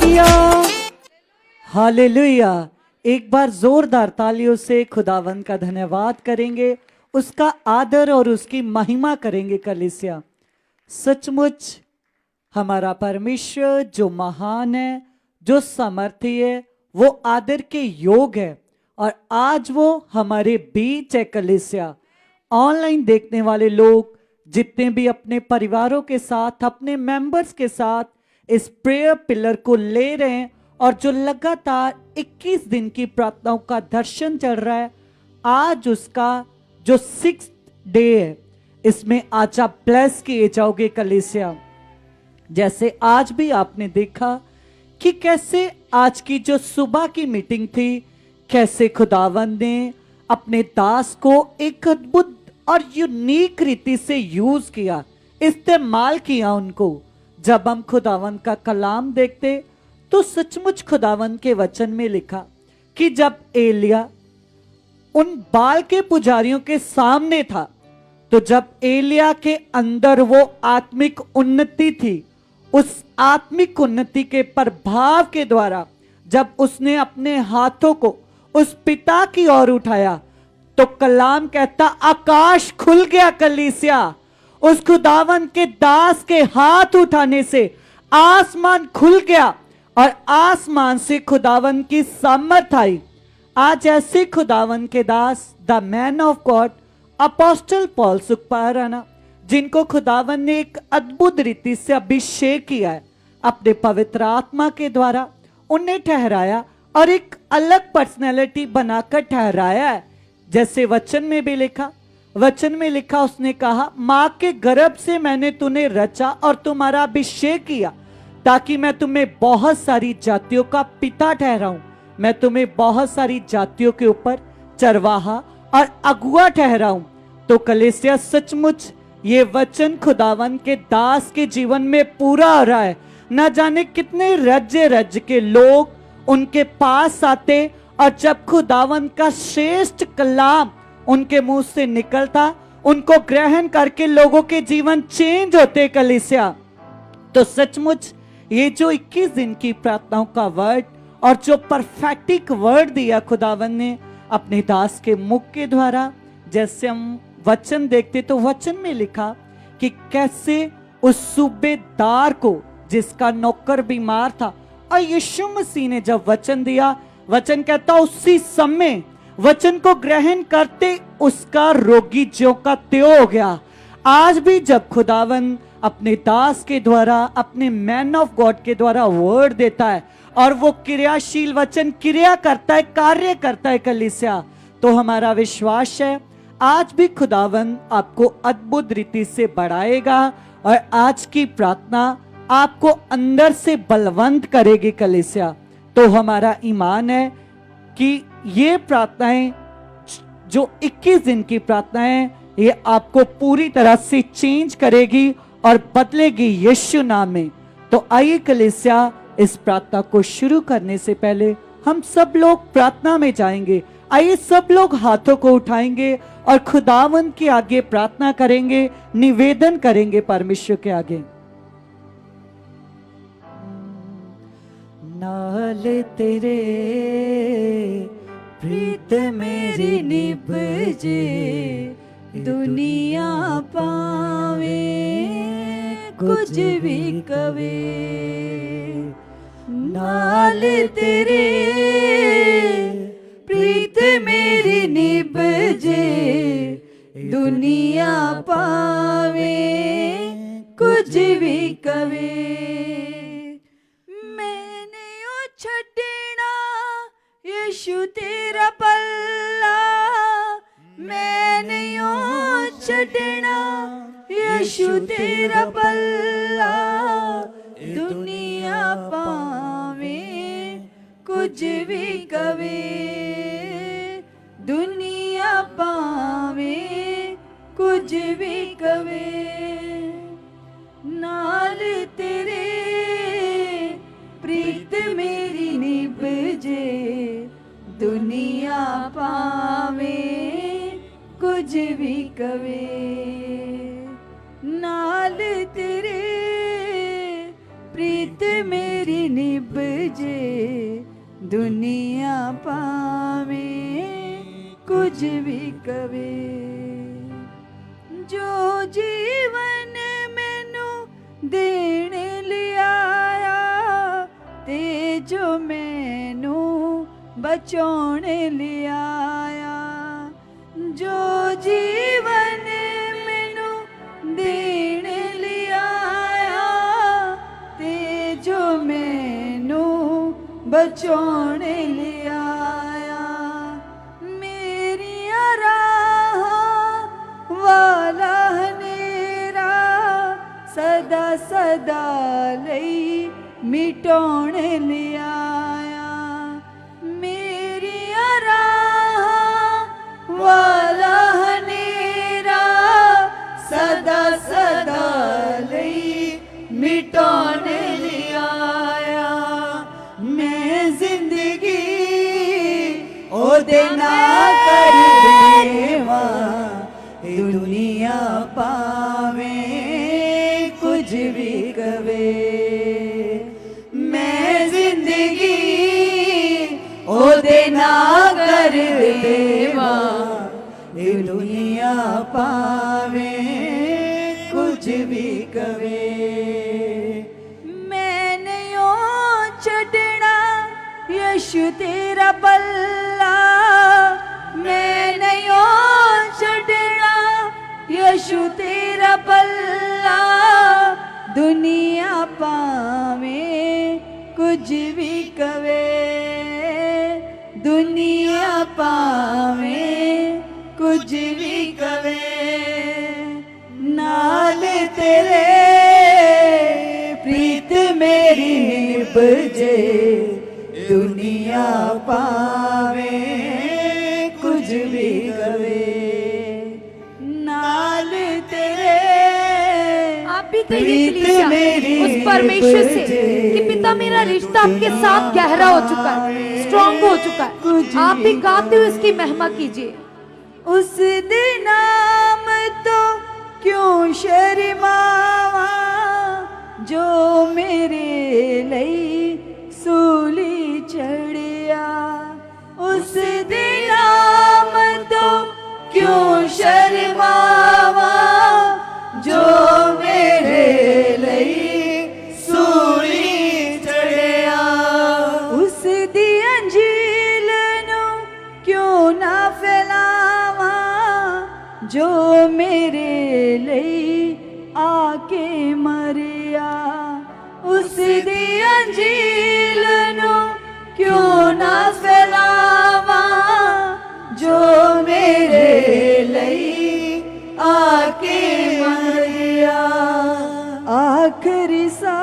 Hallelujah, hallelujah. एक बार जोरदार तालियों से खुदावन का धन्यवाद करेंगे, उसका आदर और उसकी महिमा करेंगे कलीसिया। सचमुच हमारा परमेश्वर जो महान है, जो सामर्थी है, वो आदर के योग है और आज वो हमारे बीच है कलीसिया। ऑनलाइन देखने वाले लोग जितने भी अपने परिवारों के साथ, अपने मेंबर्स के साथ इस प्रेयर पिलर को ले रहे हैं और जो लगातार 21 दिन की प्रार्थनाओं का दर्शन चल रहा है, आज उसका जो 6th डे है, इसमें आज आप ब्लेस किए जाओगे कलीसिया। जैसे आज भी आपने देखा कि कैसे आज की जो सुबह की मीटिंग थी, कैसे खुदावंद ने अपने दास को एक अद्भुत और यूनिक रीति से यूज किया, इस्तेमाल किया उनको। जब हम खुदावंद का कलाम देखते तो सचमुच खुदावंद के वचन में लिखा कि जब एलिया उन बाल के पुजारियों के सामने था, तो जब एलिया के अंदर वो आत्मिक उन्नति थी, उस आत्मिक उन्नति के प्रभाव के द्वारा जब उसने अपने हाथों को उस पिता की ओर उठाया, तो कलाम कहता आकाश खुल गया कलीसिया। उस खुदावन के दास के हाथ उठाने से आसमान खुल गया और आसमान से खुदावन की सामर्थ आई। आज ऐसे खुदावन के दास, the man of God apostle Paul सुखपाराना, जिनको खुदावन ने एक अद्भुत रीति से अभिषेक किया है, अपने पवित्र आत्मा के द्वारा उन्हें ठहराया और एक अलग पर्सनैलिटी बनाकर ठहराया है। जैसे वचन में भी लिखा, वचन में लिखा, उसने कहा मां के गर्भ से मैंने तुम्हें रचा और तुम्हारा अभिषेक किया, ताकि मैं तुम्हें बहुत सारी जातियों का पिता ठहराऊं। मैं तुम्हें बहुत सारी जातियों के ऊपर चरवाहा और अगुआ ठहराऊं। तो कलीसिया सचमुच ये वचन खुदावन के दास के जीवन में पूरा हो रहा है। न जाने कितने राज्य के लोग उनके पास आते और जब खुदावन का श्रेष्ठ कलाम उनके मुंह से निकलता, उनको ग्रहण करके लोगों के जीवन चेंज होते कलीसिया। तो सचमुच ये जो 21 दिन की प्रार्थनाओं का वर्ड और जो परफेक्टिक वर्ड दिया खुदावन ने अपने दास के मुख के द्वारा, जैसे हम वचन देखते तो वचन में लिखा कि कैसे उस सूबेदार को जिसका नौकर बीमार था, और यीशु मसीह ने जब वचन दिया, वचन कहता उसी समय वचन को ग्रहण करते उसका रोगी ज्यों का त्यों हो गया। आज भी जब खुदावन अपने दास के द्वारा, अपने मैन ऑफ गॉड के द्वारा वर्ड देता है और वो क्रियाशील वचन क्रिया करता है, कार्य करता है कलीसिया, तो हमारा विश्वास है आज भी खुदावन आपको अद्भुत रीति से बढ़ाएगा और आज की प्रार्थना आपको अंदर से बलवंत करेगी कलीसिया। तो हमारा ईमान है कि ये प्रार्थनाएं जो 21 दिन की प्रार्थनाएं, ये आपको पूरी तरह से चेंज करेगी और बदलेगी यीशु नाम में। तो आइए कलीसिया, इस प्रार्थना को शुरू करने से पहले हम सब लोग प्रार्थना में जाएंगे। आइए सब लोग हाथों को उठाएंगे और खुदावन के आगे प्रार्थना करेंगे, निवेदन करेंगे परमेश्वर के आगे। नाल तेरे प्रीत मेरी निभजे, दुनिया पावे कुछ भी कवे। नाल तेरे प्रीत मेरी निभजे, दुनिया पावे कुछ भी कवे। मैंने ओ छड़ना यीशु तेरा पल्ला, मैंने ओ छड़ना यीशु तेरा पल्ला, दुनिया पावे कुछ भी कवे, दुनिया पावे कुछ भी कवे। नाल तेरे प्रीत मेरी निभजे, दुनिया पावे कुछ भी कवे। नाल तेरे प्रीत प्रीत मेरी निभजे दुनिया पावे कुछ भी कवे जो जीवन मैनू देण लिया ते जो मैनू बचाउण लिया जो जीवन मैनू देण लिया ते जो मैनू बचाउण लिया मेरिया राह वाला हनेरा सदा सदा लई मिटाउण लिया मेरिया राह वाला हनेरा सदा सदा लई मिटाउण लिया मैं जिंदगी ओदे ना कर देवा दुनिया पावे कुछ भी कवे मैं जिंदगी ओदे ना कर देवा दुनिया पावे कुछ भी कवे मैंने यो छड़ना यशु तेरा पल्ला मैंने यो छड़ना यशु तेरा पल्ला दुनिया पावे कुछ भी कवे दुनिया पावे कुछ भी कवे नाल तेरे प्रीत मेरी निभजे दुनिया पावे कुछ भी कवे नाल तेरे आप भी कहिए कलीसिया उस परमेश्वर से कि पिता मेरा रिश्ता आपके साथ गहरा हो चुका है, स्ट्रॉन्ग हो चुका है। आप भी गाते हुए इसकी महिमा कीजिए। उस दिन नाम तो क्यों शर्मावा जो मेरे लई सूली चढ़िया उस दिन नाम तो क्यों शर्मावा जो मेरे लई सूली चढ़िया उस दी अंजील नू क्यों ना फैलावा जो मेरे लई आके मरिया उस दी अंजील नू क्यों ना फैलावा जो मेरे लई आके मरिया आखरी सा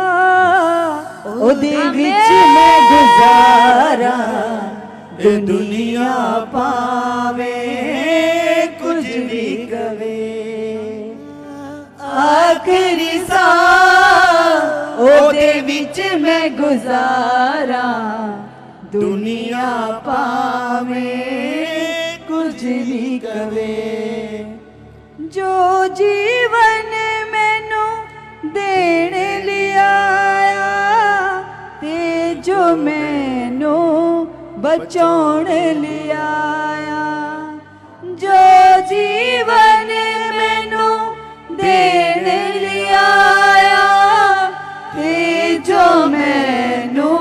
ओदे विच मैं गुजारा दुनिया पावे कुछ भी कवे आखरी सा ओदे विच मैं गुजारा दुनिया पावे कुछ भी कवे जो जीवन मैनू देण लिया ते जो मैनू बचाउण लिया जो जीवन मैनू देण लिया ते जो मैनू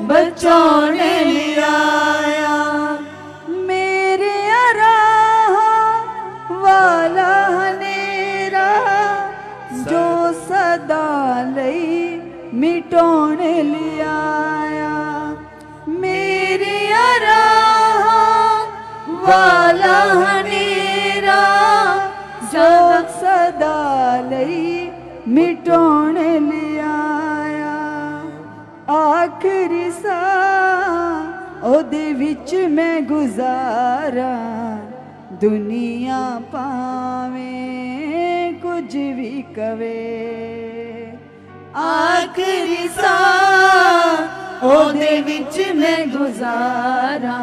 बचाउण लिया मेरे राह वाला हनेरा जो सदा लई मिटाउण लिया मेरे राह वाला हनेरा जो सदा लई मिटाउण लिया आखरी सा ओदे विच मैं गुजारा दुनिया पावे कुछ भी कवे आखरी सा ओदे विच मैं गुजारा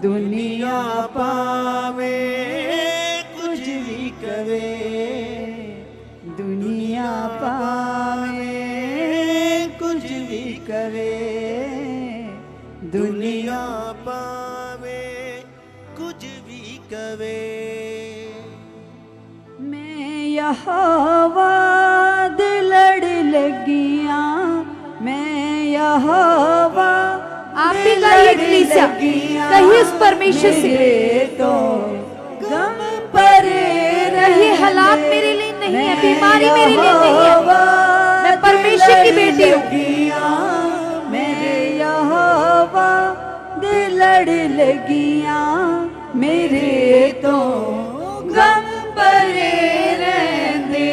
दुनिया पावे कुछ भी कवे दुनिया पावे कुछ भी करे दुनिया पावे कुछ भी कवे। मैं यहोवा दे लड़ लगिया, मैं यहोवा आप भी गाइए कलीसिया, कहिए उस परमेश्वर से, तो गम परे ये हालात मेरे लिए नहीं है, बीमारी मेरे लिए नहीं है, मैं परमेश्वर की बेटी हूँ। मेरे यहोवा दे लड़ लगिया, मेरे तो गम परे रहंदे,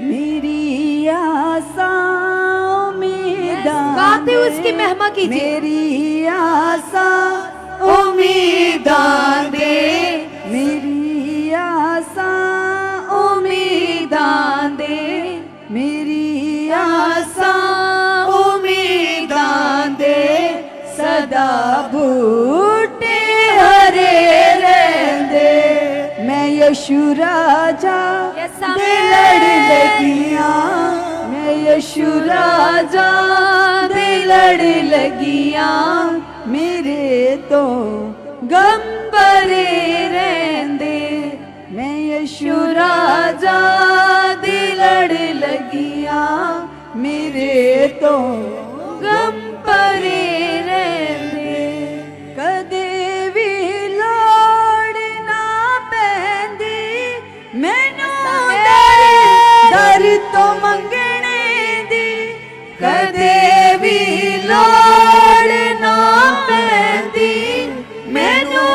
मेरी आसा उम्मीदां गाते हुए उसकी महिमा कीजिए। मेरी आसा उम्मीदां दे, मेरी आसा उम्मीदां दे, मेरी आसा उम्मीदां दे, सदा बूटे हरे रहंदे। मैं यीशु राजा दे लड़ लगिया, मैं यीशु राजा दे लड़ लगिया, मेरे तो गम भरे रहंदे। मैं यीशु राजा दे लड़ लगिया, मेरे तो गम भरे रहंदे। कदे भी लोड़ ना पैंदी मैनू दर तो मंगने दी, कदे भी लोड़ ना पैंदी मैनू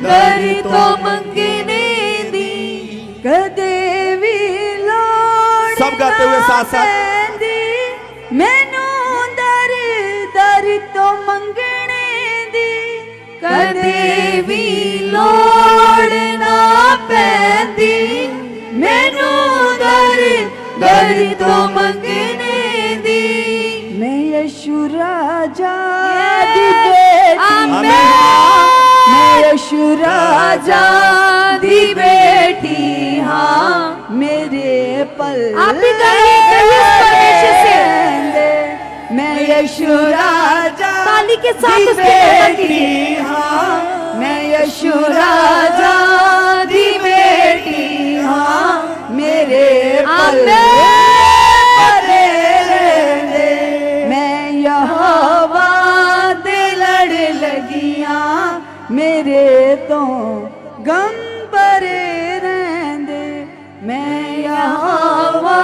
दर तो मंगने दी, कदे भी लोड़ सब गाते हुए साथ साथ। पैंदी मैनू दर तो मंगने दी, कदे भी लोड़ ना पैंदी मैनू दर तो मंगने दी। मैं यीशु राजा दी बेटी, मैं यीशु राजा दी बेटी हाँ, मेरे पल आप भी गाइए, कहिए उस परमेश्वर से। मैं यीशु राजा ताली के साथ दी उसकी महिमा बेटी कीजिए। हाँ, मैं यीशु राजा दी बेटी हाँ, मेरे पल भरे रहंदे। मैं यहोवा दे लड़ लगिया, मेरे तो गम भरे रहंदे। मैं यहोवा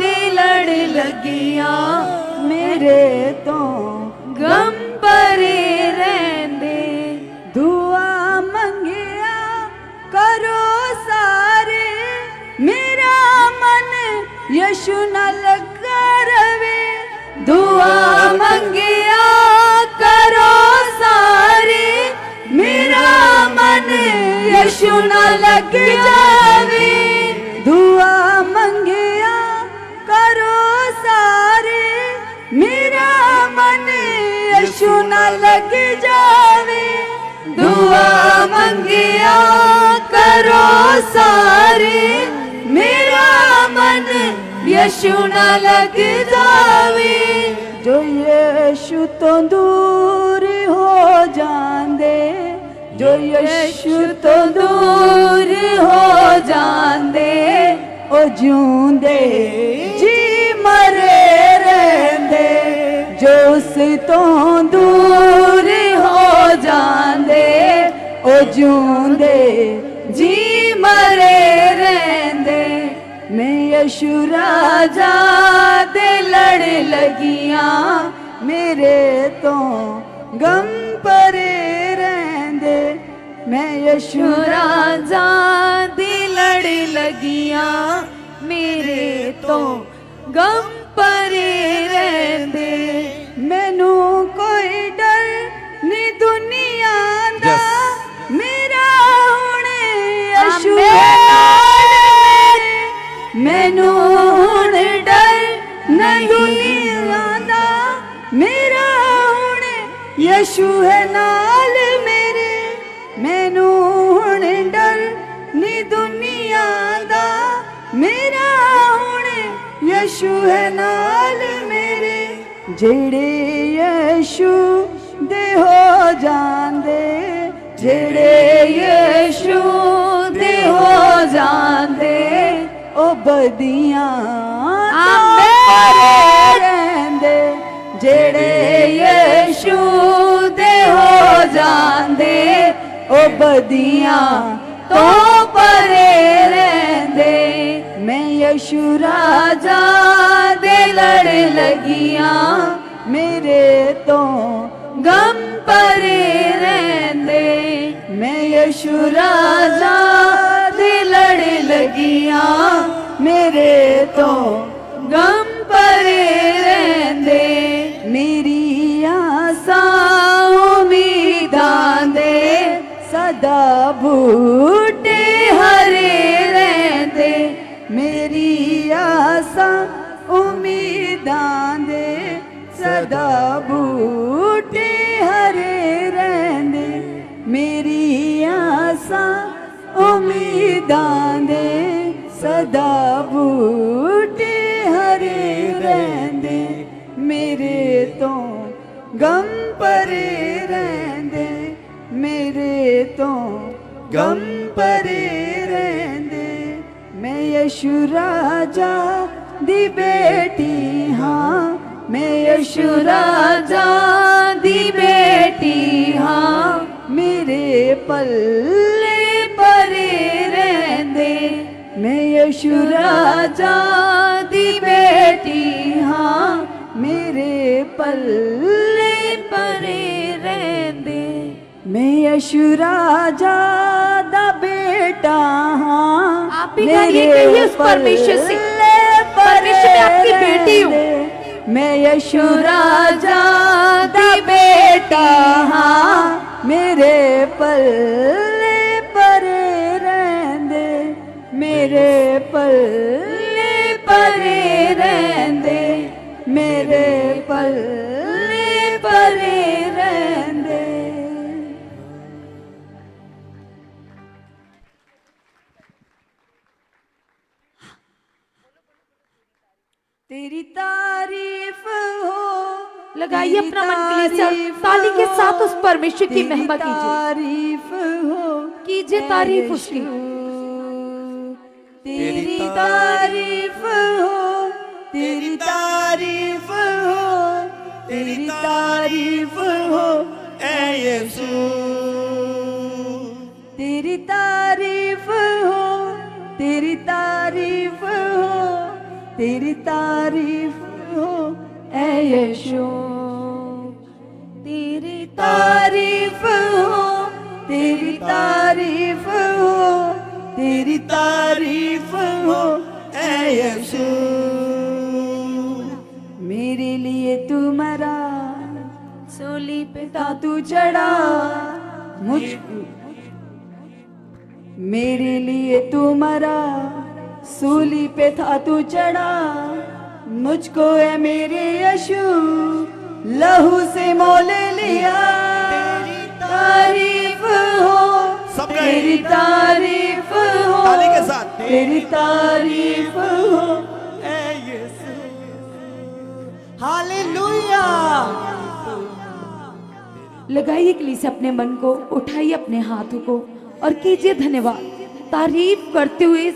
दे लड़ लगिया, मेरे तो गम भरे रहंदे। दुआ मंगिया करो सारे, मेरा मन यीशु न लगा रवे। दुआ मंगिया करो सारे, मेरा मन यीशु न लग जावे। दुआ मंगिया करो सारे, मेरा मन यीशु न लग जावे। दुआ मंगिया करो सारे, मेरा मन यीशु न लग जावे। जो यीशु तो दूर हो जांदे, जो यीशु तो दूर हो जांदे, ओ जिउंदे जी मरे रहंदे। जो उस तो दूर हो जांदे, ओ जिउंदे जी मरे रहंदे। मैं यीशु राजा दे लड़ लगिया, मेरे तो गम भरे रहंदे। मैं यीशु राजा दे लड़ लगिया, मेरे तो गम भरे रहंदे। मैनू कोई डर नी दुनिया दा, मेरा हुण यीशु मैनू हुण डर न दुनिया दा, मेरा हुण यीशु है नाल मेरे। मैनू हुण डर नी दुनिया दा, मेरा हुण यीशु है नाल मेरे। जेड़े यीशु दे हो जांदे जेड़े यीशु दे हो जांदे ओ बदियां रहंदे जेड़े यीशु दे हो जांदे ओ बदियां तो परे रहंदे मैं यीशु राजा दे लड़ लगियां मेरे तो गम परे रहंदे मैं यीशु राजा दे लड़ लगियां मेरे तो गम परे रहंदे मेरी आसां उम्मीदां दे सदा बूटे हरे रहंदे मेरी आसां उम्मीदां दे सदा बूटे हरे रहंदे मेरी आसां उम्मीदां दे सदा बूटे हरे रहंदे मेरे तो गम परे रहंदे मेरे तो गम परे रहंदे मैं यीशु राजा दी बेटी हाँ मैं यीशु राजा दी बेटी हाँ मेरे पल्ले परे रहंदे मैं यीशु राजा दी बेटी हाँ मेरे पल्ले परे रहंदे मैं यीशु राजा दा बेटा हाँ आप भी गाइए, कहिए उस परमेश्वर से, परमेश्वर मैं आपकी बेटी हूँ। मैं यीशु राजा दा बेटा हाँ मेरे पल्ले परे रहंदे मेरे पल्ले परे रहंदे मेरे पल्ले परे रहंदे। तेरी तारीफ हो लगाइए अपना मन कलीसिया, ताली के साथ उस परमेश्वर की महिमा कीजिए, तारीफ हो कीजिए तारीफ उसकी। तेरी तारीफ हो तेरी तारीफ हो तेरी तारीफ हो ऐ यीशु तेरी तारीफ हो तेरी तारीफ हो तेरी तारीफ हो ऐ यीशु तेरी तारीफ हो तेरी तारीफ हो तेरी तारीफ हो ऐ यीशु मेरे लिए तू मरा सूली पे तू चढ़ा मुझ मेरे लिए तू मरा सूली पे था तू चढ़ा मुझको है मेरे यीशु लहू से मोल लिया तेरी तारीफ हो सब तेरी तारीफ हो ताली के साथ तेरी तारीफ हो ऐ यीशु हालेलुया। लगाइए कलीसिया अपने मन को, उठाइए अपने हाथों को और कीजिए धन्यवाद। तारीफ करते हुए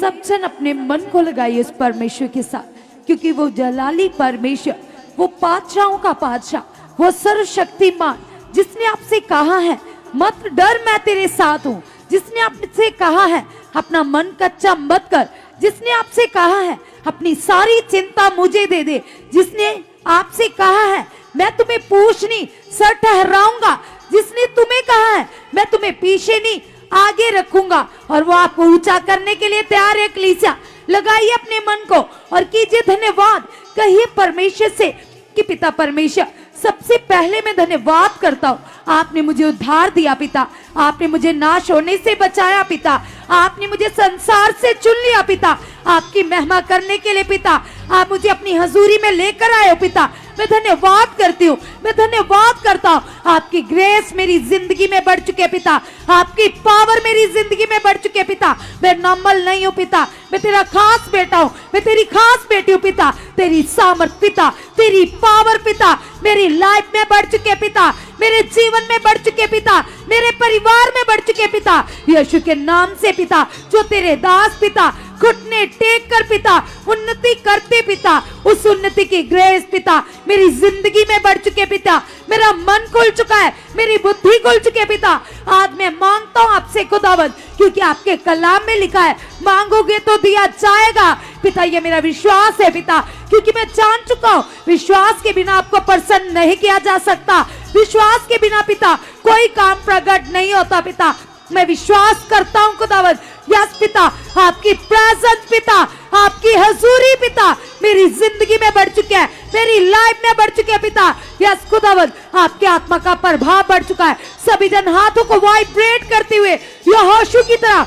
सब जन अपने मन को लगाइए उस परमेश्वर के साथ, क्योंकि वो जलाली परमेश्वर, वो बादशाहों का बादशाह, वो सर्वशक्तिमान, जिसने आपसे कहा है मत डर मैं तेरे साथ हूँ, जिसने आपसे कहा है अपना मन कच्चा मत कर, जिसने आपसे कहा है अपनी सारी चिंता मुझे दे दे, जिसने आपसे कहा है मैं तुम्हें पूछ नहीं सर ठहराऊंगा, जिसने तुम्हें कहा है मैं तुम्हें पीछे नहीं आगे रखूंगा, और वो आपको ऊंचा करने के लिए तैयार है। कलीसिया लगाइए अपने मन को और कीजिए धन्यवाद। कहिए परमेश्वर से कि पिता परमेश्वर, सबसे पहले मैं धन्यवाद करता हूँ, आपने मुझे उद्धार दिया पिता, आपने मुझे नाश होने से बचाया पिता, आपने मुझे संसार से चुन लिया पिता, आपकी महिमा करने के लिए पिता आप मुझे अपनी हजूरी में लेकर आए हो पिता, मैं धन्यवाद करती हूँ, मैं धन्यवाद करता हूँ। आपकी ग्रेस मेरी जिंदगी में बढ़ चुके पिता, आपकी पावर मेरी जिंदगी में बढ़ चुके पिता। मैं नॉर्मल नहीं हूँ पिता, मैं तेरा खास बेटा हूँ, मैं तेरी खास बेटी हूँ पिता। तेरी सामर्थ पिता, तेरी पावर पिता मेरी लाइफ में बढ़ चुके पिता, मेरे जीवन में बढ़ चुके पिता, मेरे परिवार में बढ़ चुके पिता। यीशु के नाम से पिता, जो तेरे दास पिता घुटने टेक कर पिता उन्नति करते पिता, उस उन्नति की ग्रेस पिता मेरी जिंदगी में बढ़ चुके पिता। मेरा मन खुल चुका है, मेरी बुद्धि खुल चुकी है पिता। आज मैं मांगता हूँ आपसे खुदावंद, क्योंकि आपके कलाम में लिखा है मांगोगे तो दिया जाएगा पिता। ये मेरा विश्वास है पिता, क्योंकि मैं जान चुका हूँ विश्वास के बिना आपको प्रसन्न नहीं किया जा सकता। विश्वास के बिना पिता कोई काम प्रकट नहीं होता पिता। मैं विश्वास करता हूँ खुदावंद, यस पिता, आपकी प्रेजेंस पिता, आपकी हजूरी पिता मेरी जिंदगी में बढ़ चुकी है, मेरी लाइफ में बढ़ चुके हैं पिता। यस खुदावंद, आपके आत्मा का प्रभाव बढ़ चुका है। सभी जन हाथों को वाइब्रेट करते हुए यहोशू की तरह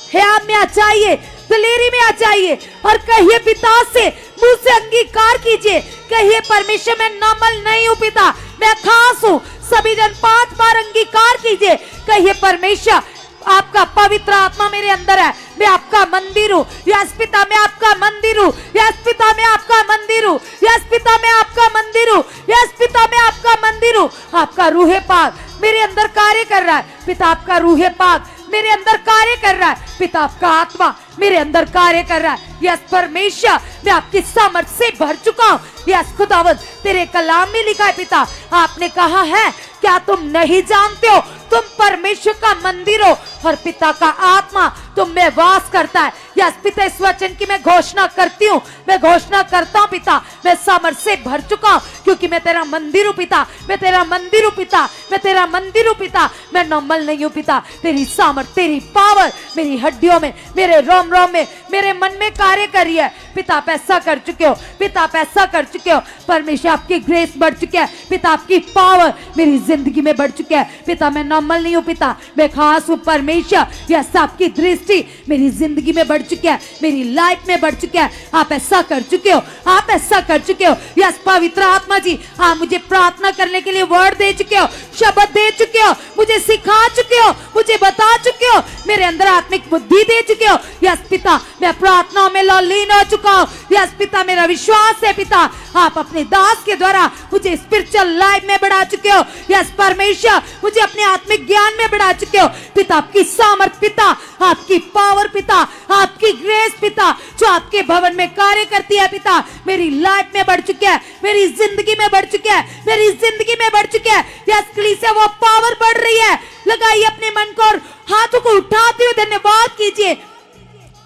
ह्याम में आ जाइए, दिलेरी में आ जाइए और कहिए पिता से मुझसे अंगीकार कीजिए। कहिए परमेश्वर मैं नॉर्मल नहीं हूँ पिता, मैं खास हूँ। सभी जन 5 बार अंगीकार कीजिए। कहिए परमेश्वर आपका पवित्र आत्मा मेरे अंदर है, मैं आपका मंदिर हूँ। यस पिता मैं आपका मंदिर हूँ, यस पिता मैं आपका मंदिर हूँ, यस पिता मैं आपका मंदिर हूँ, यस पिता मैं आपका मंदिर हूँ। आपका रूहे पाक मेरे अंदर कार्य कर रहा है पिता, आपका रूहे पाक मेरे अंदर कार्य कर रहा है पिता, आपका आत्मा मेरे अंदर कार्य कर रहा है। यस परमेश्वर मैं आपकी सामर्थ से भर चुका हूँ। यस खुदावंद, तेरे कलाम में लिखा है पिता, आपने कहा है क्या तुम नहीं जानते हो तुम परमेश्वर का मंदिर हो और पिता का आत्मा तुम में वास करता है। यस पिता, इस वचन की मैं घोषणा करती हूँ, मैं घोषणा करता हूँ पिता, मैं सामर्थ से भर चुका हूँ, क्योंकि मैं तेरा मंदिर हूँ पिता, मैं तेरा मंदिर हूँ पिता, मैं तेरा मंदिर हूँ पिता। मैं नॉर्मल नहीं हूँ पिता, तेरी सामर्थ, तेरी पावर मेरी हड्डियों में, मेरे रोम रोम में, मेरे मन में कार्य कर रही है पिता। आप ऐसा कर चुके हो पिता, आप ऐसा कर चुके हो परमेश्वर। आपकी ग्रेस बढ़ चुकी है पिता, आपकी पावर मेरी जिंदगी में बढ़ चुकी है पिता। मैं नॉर्मल नहीं हूँ पिता, मैं खास हूँ परमेश्वर। यस आपकी दृष्टि मेरी जिंदगी में बढ़ चुकी है, मेरी लाइफ में बढ़ चुकी है। आप ऐसा कर चुके हो, आप ऐसा कर चुके हो। यस पवित्र आत्मा जी, आप मुझे प्रार्थना करने के लिए वर्ड दे चुके हो, शब्द दे चुके हो, मुझे सिखा चुके हो, मुझे बता चुके हो, मेरे अंदर आत्मिक बुद्धि दे चुके हो। यस पिता, मैं प्रार्थनाओं में लीन हो चुका हूँ। यस पिता, मेरा विश्वास है पिता, आप अपने दास के द्वारा मुझे स्पिरिचुअल लाइफ में बढ़ा चुके हो। यस परमेश्वर, मुझे अपने आत्मिक ज्ञान में बढ़ा चुके हो पिता। आपकी सामर्थ पिता, आपकी पावर पिता, आपकी ग्रेस पिता, जो आपके भवन में कार्य करती है पिता, मेरी लाइफ में बढ़ चुकी है, मेरी जिंदगी में बढ़ चुकी है, मेरी जिंदगी में बढ़ चुकी है। यस कलीसिया, वो पावर बढ़ रही है। लगाइए अपने मन को और हाथों को उठाते हुए धन्यवाद कीजिए।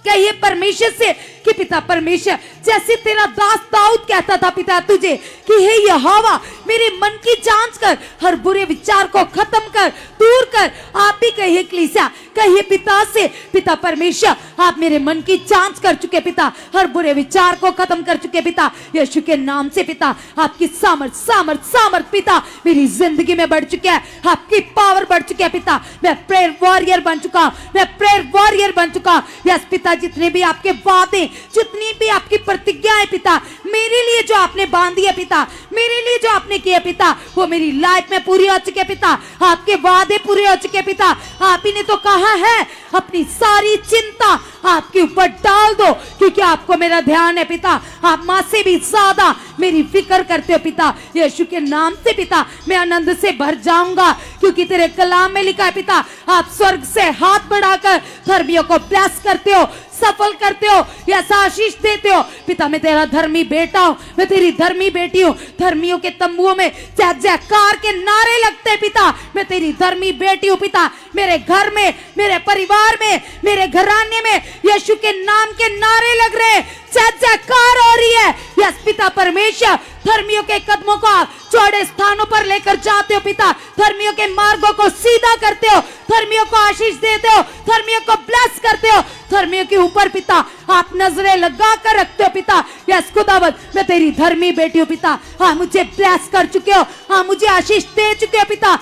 कहिए परमेश्वर से कि पिता परमेश्वर, जैसे तेरा दास दाऊद कहता था पिता तुझे कि हे यहोवा मेरे मन की जांच कर, हर बुरे विचार को खत्म कर, दूर कर। आप भी कहिए कलीसिया, कहिए पिता से, पिता परमेश्वर आप मेरे मन की जांच कर चुके पिता, हर बुरे विचार को खत्म कर चुके पिता। यीशु के नाम से पिता, आपकी सामर्थ सामर्थ सामर्थ पिता मेरी जिंदगी में बढ़ चुकी है, आपकी पावर बढ़ चुकी है पिता। मैं प्रेयर वॉरियर बन चुका, मैं प्रेयर वॉरियर बन चुका। यस पिता, जितने भी आपके वादे, जितनी भी आपकी प्रतिज्ञाएं पिता मेरे लिए जो आपने बांधी है पिता, मेरे लिए जो आपने किया पिता, वो मेरी लाइफ में पूरी हो चुके पिता। आपके वादे पूरे हो चुके पिता। आप ही ने तो कहा है अपनी सारी चिंता आपके ऊपर डाल दो, क्योंकि आपको मेरा ध्यान है पिता। आप माँ से भी ज्यादा मेरी फिक्र करते हो पिता। यीशु के नाम से पिता, मैं आनंद से भर जाऊंगा, क्योंकि तेरे कलाम में लिखा है पिता, आप स्वर्ग से हाथ बढ़ाकर धर्मियों को ब्लेस करते हो, सफल करते हो, यस आशीष देते हो पिता। मैं तेरा धर्मी बेटा हूँ, मैं तेरी धर्मी बेटी हूँ। धर्मियों के तंबुओं में जय जयकार के नारे लगते हैं पिता। मैं तेरी धर्मी बेटी हूँ पिता। मेरे घर में, मेरे परिवार में, मेरे घराने में यीशु के नाम के नारे लग रहे हैं, जय जयकार हो रही है। यस पिता परमेश्वर, धर्मियों के कदमों को चौड़े स्थानों पर लेकर जाते हो पिता। धर्मियों के मार्गों को सीधा करते हो, धर्मियों को आशीष देते हो, धर्मियों को ब्लेस करते हो। धर्मियों के ऊपर पिता आप नजरें लगा कर रखते हो पिता। यस खुदावंद, मैं तेरी धर्मी बेटी हूँ पिता। हाँ मुझे ब्लेस कर चुके हो, हाँ मुझे आशीष दे चुके हो पिता।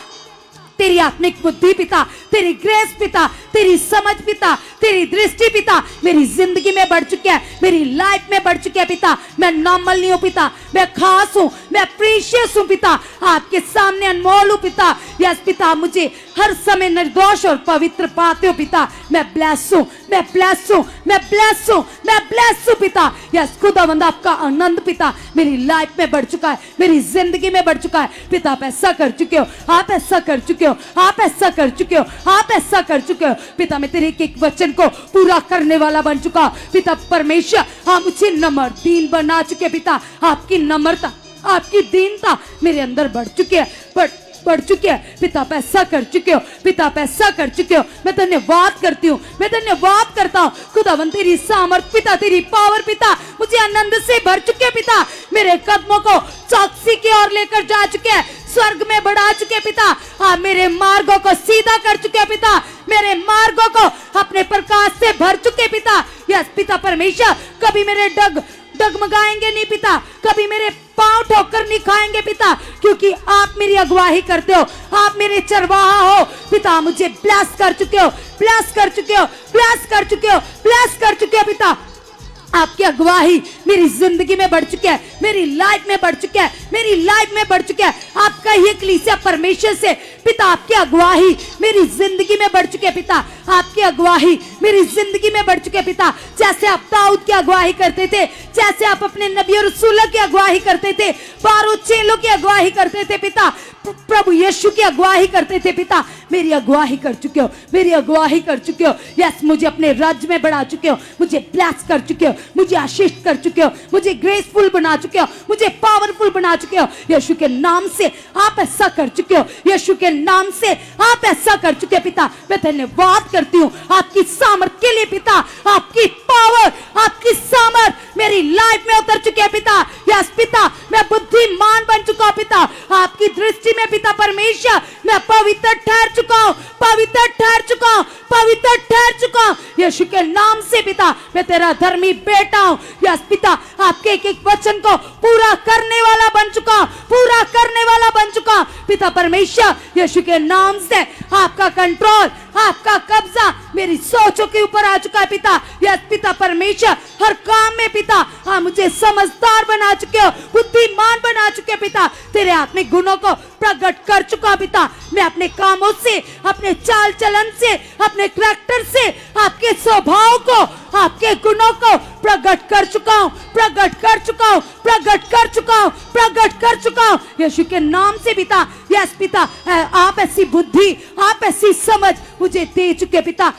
तेरी आत्मिक बुद्धि पिता, तेरी ग्रेस पिता, तेरी समझ पिता, तेरी दृष्टि पिता मेरी जिंदगी में बढ़ चुकी है, मेरी लाइफ में बढ़ चुकी है पिता। मैं नॉर्मल नहीं हूँ पिता, मैं खास हूँ, मैं प्रीशियस हूँ पिता, आपके सामने अनमोल हूँ पिता। यस पिता, मुझे हर समय निर्दोष और पवित्र पाते हो पिता। मैं ब्लेस हूँ, मैं ब्लेस हूँ, मैं ब्लेस हूँ, मैं ब्लेस हूँ पिता। यस खुदावंद आपका आनंद पिता मेरी लाइफ में बढ़ चुका है, मेरी जिंदगी में बढ़ चुका है पिता। आप ऐसा कर चुके हो, आप ऐसा कर चुके हो, आप ऐसा कर चुके हो, आप ऐसा कर चुके हो पिता। मैं तेरे एक वचन को पूरा करने वाला बन चुका पिता परमेश्वर। आप मुझे नम्र दीन बना चुके पिता। आपकी नम्रता, आपकी दीनता मेरे अंदर बढ़ चुकी है, बढ़ चुके हैं पिता। आप ऐसा कर चुके हो पिता, आप ऐसा कर चुके हो। मैं धन्यवाद करती हूँ, मैं धन्यवाद करता हूँ खुदावंद। तेरी सामर्थ पिता, तेरी पावर पिता मुझे आनंद से भर चुके हैं पिता। मेरे कदमों को चौकसी की ओर लेकर जा चुके हैं, स्वर्ग में बढ़ा चुके हैं पिता। आप मेरे मार्गों को सीधा कर चुके हैं पिता, मेरे मार्गों को अपने प्रकाश से भर चुके हैं पिता। यस पिता परमेश्वर, कभी मेरे डगमगाएंगे नहीं पिता, कभी मेरे पांव ठोकर नहीं खाएंगे पिता, क्योंकि आप मेरी अगुवाई करते हो, आप मेरे चरवाहा हो पिता। मुझे ब्लेस कर चुके हो, ब्लेस कर चुके हो, ब्लेस कर चुके हो, ब्लेस कर चुके हो पिता। आपकी अगुवाई मेरी जिंदगी में बढ़ चुकी है, मेरी लाइफ में बढ़ चुकी है, मेरी लाइफ में बढ़ चुकी है। आपका ये कलीसिया परमेश्वर से पिता, आपकी अगुवाई मेरी जिंदगी में बढ़ चुकी है पिता। आपकी अगुवाई मेरी जिंदगी में बढ़ चुकी है पिता। जैसे आप दाऊद की अगुवाई करते थे, जैसे आप अपने नबी और रसूलों की अगुवाई करते थे, 12 चेलों की अगुवाई करते थे पिता, प्रभु यीशु की अगुवाई करते थे पिता। मेरी अगुवाई कर चुके हो, मेरी अगुवाई कर चुके हो। यस, मुझे अपने राज्य में बढ़ा चुके हो, मुझे ब्लेस कर चुके हो, मुझे आशीष कर चुके हो, मुझे ग्रेसफुल बना चुके हो, मुझे पावरफुल बना चुके हो। यीशु के नाम से आप ऐसा कर चुके हो, यीशु के नाम से आप ऐसा कर चुके हो पिता। मैं धन्यवाद करती हूँ आपकी सामर्थ के लिए पिता। आपकी पावर, आपकी सामर्थ मेरी लाइफ में उतर चुकी है पिता। यस पिता, मैं बुद्धिमान बन चुका हूँ पिता। आपकी दृष्टि में पिता परमेश्वर मैं पवित्र ठहर चुका हूँ, पवित्र ठहर चुका हूँ, पवित्र ठहर चुका हूँ यीशु के नाम से पिता। मैं तेरा धर्मी बेटा हूँ। यस पिता, आपके एक एक वचन को पूरा करने वाला बन चुका हूँ, पूरा करने वाला बन चुका हूँ पिता परमेश्वर। यीशु के नाम से आपका कंट्रोल, आपका कब्जा मेरी सोचों के ऊपर आ चुका है पिता। यस पिता परमेश्वर, हर काम में पिता आप मुझे समझदार बना चुके हो, बुद्धिमान बना चुके हो पिता। तेरे आत्मिक गुणों को प्रकट कर चुका पिता। मैं अपने कामों से, अपने चाल चलन से, अपने करैक्टर से आपके स्वभाव को, आपके गुणों को प्रकट कर चुका हूँ, प्रकट कर चुका हूँ, प्रकट कर चुका हूँ, प्रकट कर चुका हूँ यीशु के नाम से पिता। यस पिता, आप ऐसी बुद्धि, आप ऐसी समझ मुझे दे चुके पिता।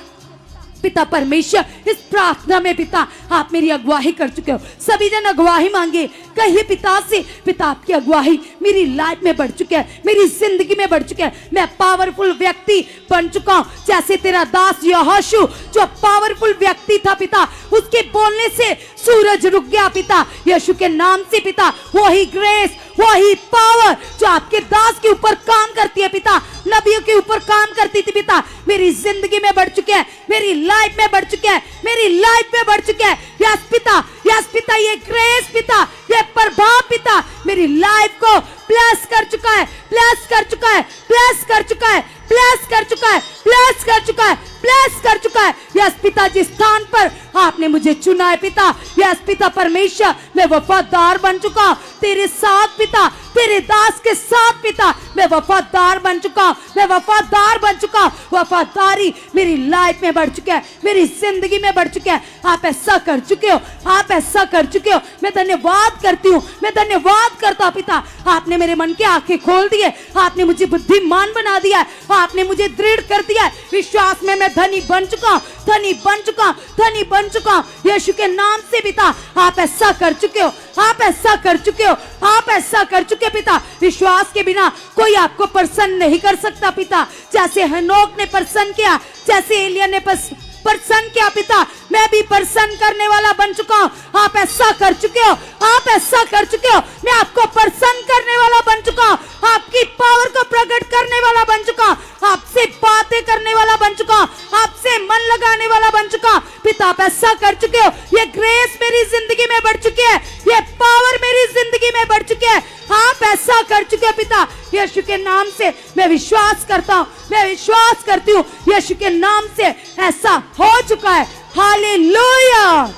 पिता परमेश्वर, इस प्रार्थना में पिता आप मेरी अगुवाई कर चुके हो। सभी जन अगुवाई मांगे, कहिए पिता से, पिता आपकी अगुवाई मेरी लाइफ में बढ़ चुकी है, मेरी जिंदगी में बढ़ चुकी है। मैं पावरफुल व्यक्ति बन चुका हूँ, जैसे तेरा दास यहोशू जो पावरफुल व्यक्ति था पिता, उसके बोलने से सूरज रुक गया पिता। यीशु के नाम से पिता, वही ग्रेस, वही पावर जो आपके दास के ऊपर काम करती है पिता, नबियों के ऊपर काम करती थी पिता, मेरी जिंदगी में बढ़ चुके हैं, मेरी लाइफ में बढ़ चुके हैं, मेरी लाइफ में बढ़ चुके हैं। यस पिता, यस पिता, ये ग्रेस पिता, ये प्रभाव पिता मेरी लाइफ को ब्लेस कर चुका है, ब्लेस कर चुका है, ब्लेस कर चुका है, ब्लेस कर चुका है, ब्लेस कर चुका है, ब्लेस कर चुका है। यस पिता, जिस स्थान पर आपने मुझे चुना है पिता, यस पिता परमेश्वर, मैं वफादार बन चुका हूं तेरे साथ पिता, तेरे दास के साथ पिता मैं वफादार बन चुका हूं, मैं वफादार बन चुका हूं। वफादारी मेरी लाइफ में बढ़ चुका है, मेरी जिंदगी में बढ़ चुका है। आप ऐसा कर चुके हो, आप ऐसा कर चुके हो। मैं धन्यवाद करती हूँ, मैं धन्यवाद करता हूं पिता। आपने मेरे मन की आंखें खोल दी है, आपने मुझे बुद्धिमान बना दिया है, आपने मुझे दृढ़ कर दिया है। विश्वास में मैं धनी बन चुका हूँ, धनी बन चुका हूँ, धनी बन चुका हूँ यीशु के नाम से पिता। आप ऐसा कर चुके हो, आप ऐसा कर चुके हो, आप ऐसा कर चुके पिता। विश्वास के बिना कोई आपको प्रसन्न नहीं कर सकता पिता। जैसे हनोक ने प्रसन्न किया, जैसे एलिया ने प्रसन्न किया पिता, मैं भी प्रसन्न करने वाला बन चुका हूँ। आप ऐसा कर चुके हो, आप ऐसा कर चुके हो। मैं आपको प्रसन्न करने वाला बन चुका हूँ, आपकी पावर को प्रकट करने वाला बन चुका हूँ, आपसे बातें करने वाला बन चुका हूँ, आपसे मन लगाने वाला बन चुका हूँ पिता। आप ऐसा कर चुके हो। ये ग्रेस मेरी जिंदगी में बढ़ चुकी है, ये पावर मेरी जिंदगी में बढ़ चुकी है। आप आप ऐसा कर चुके हैं पिता। यीशु के नाम से मैं विश्वास करता हूँ, मैं विश्वास करती हूँ यीशु के नाम से ऐसा हो चुका है। हालेलुया।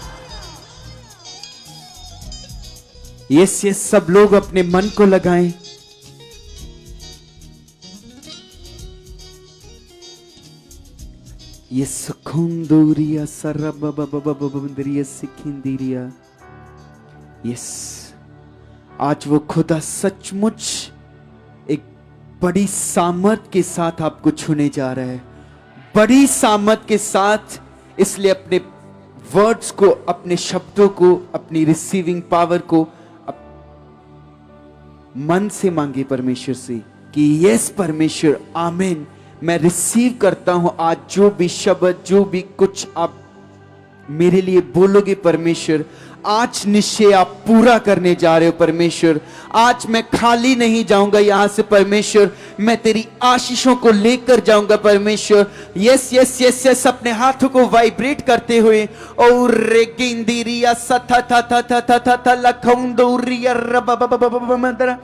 यस यस, सब लोग अपने मन को लगाएं। ये सुखुंदूरिया सरबबबबबबंदरिया सिखिंदरिया। यस, आज वो खुदा सचमुच एक बड़ी सामर्थ के साथ आपको छूने जा रहा है, बड़ी सामर्थ के साथ। इसलिए अपने वर्ड्स को, अपने शब्दों को, अपनी रिसीविंग पावर को मन से मांगे परमेश्वर से कि यस परमेश्वर, आमीन, मैं रिसीव करता हूं आज जो भी शब्द, जो भी कुछ आप मेरे लिए बोलोगे परमेश्वर, आज निश्चय आप पूरा करने जा रहे हो परमेश्वर। आज मैं खाली नहीं जाऊंगा यहां से परमेश्वर, मैं तेरी आशीषों को लेकर जाऊंगा परमेश्वर। यस यस यस यस, अपने हाथों को वाइब्रेट करते हुए और रेगिंदरिया सथा था था था था था था लखौंदोरिया रबबबबबबंदरा।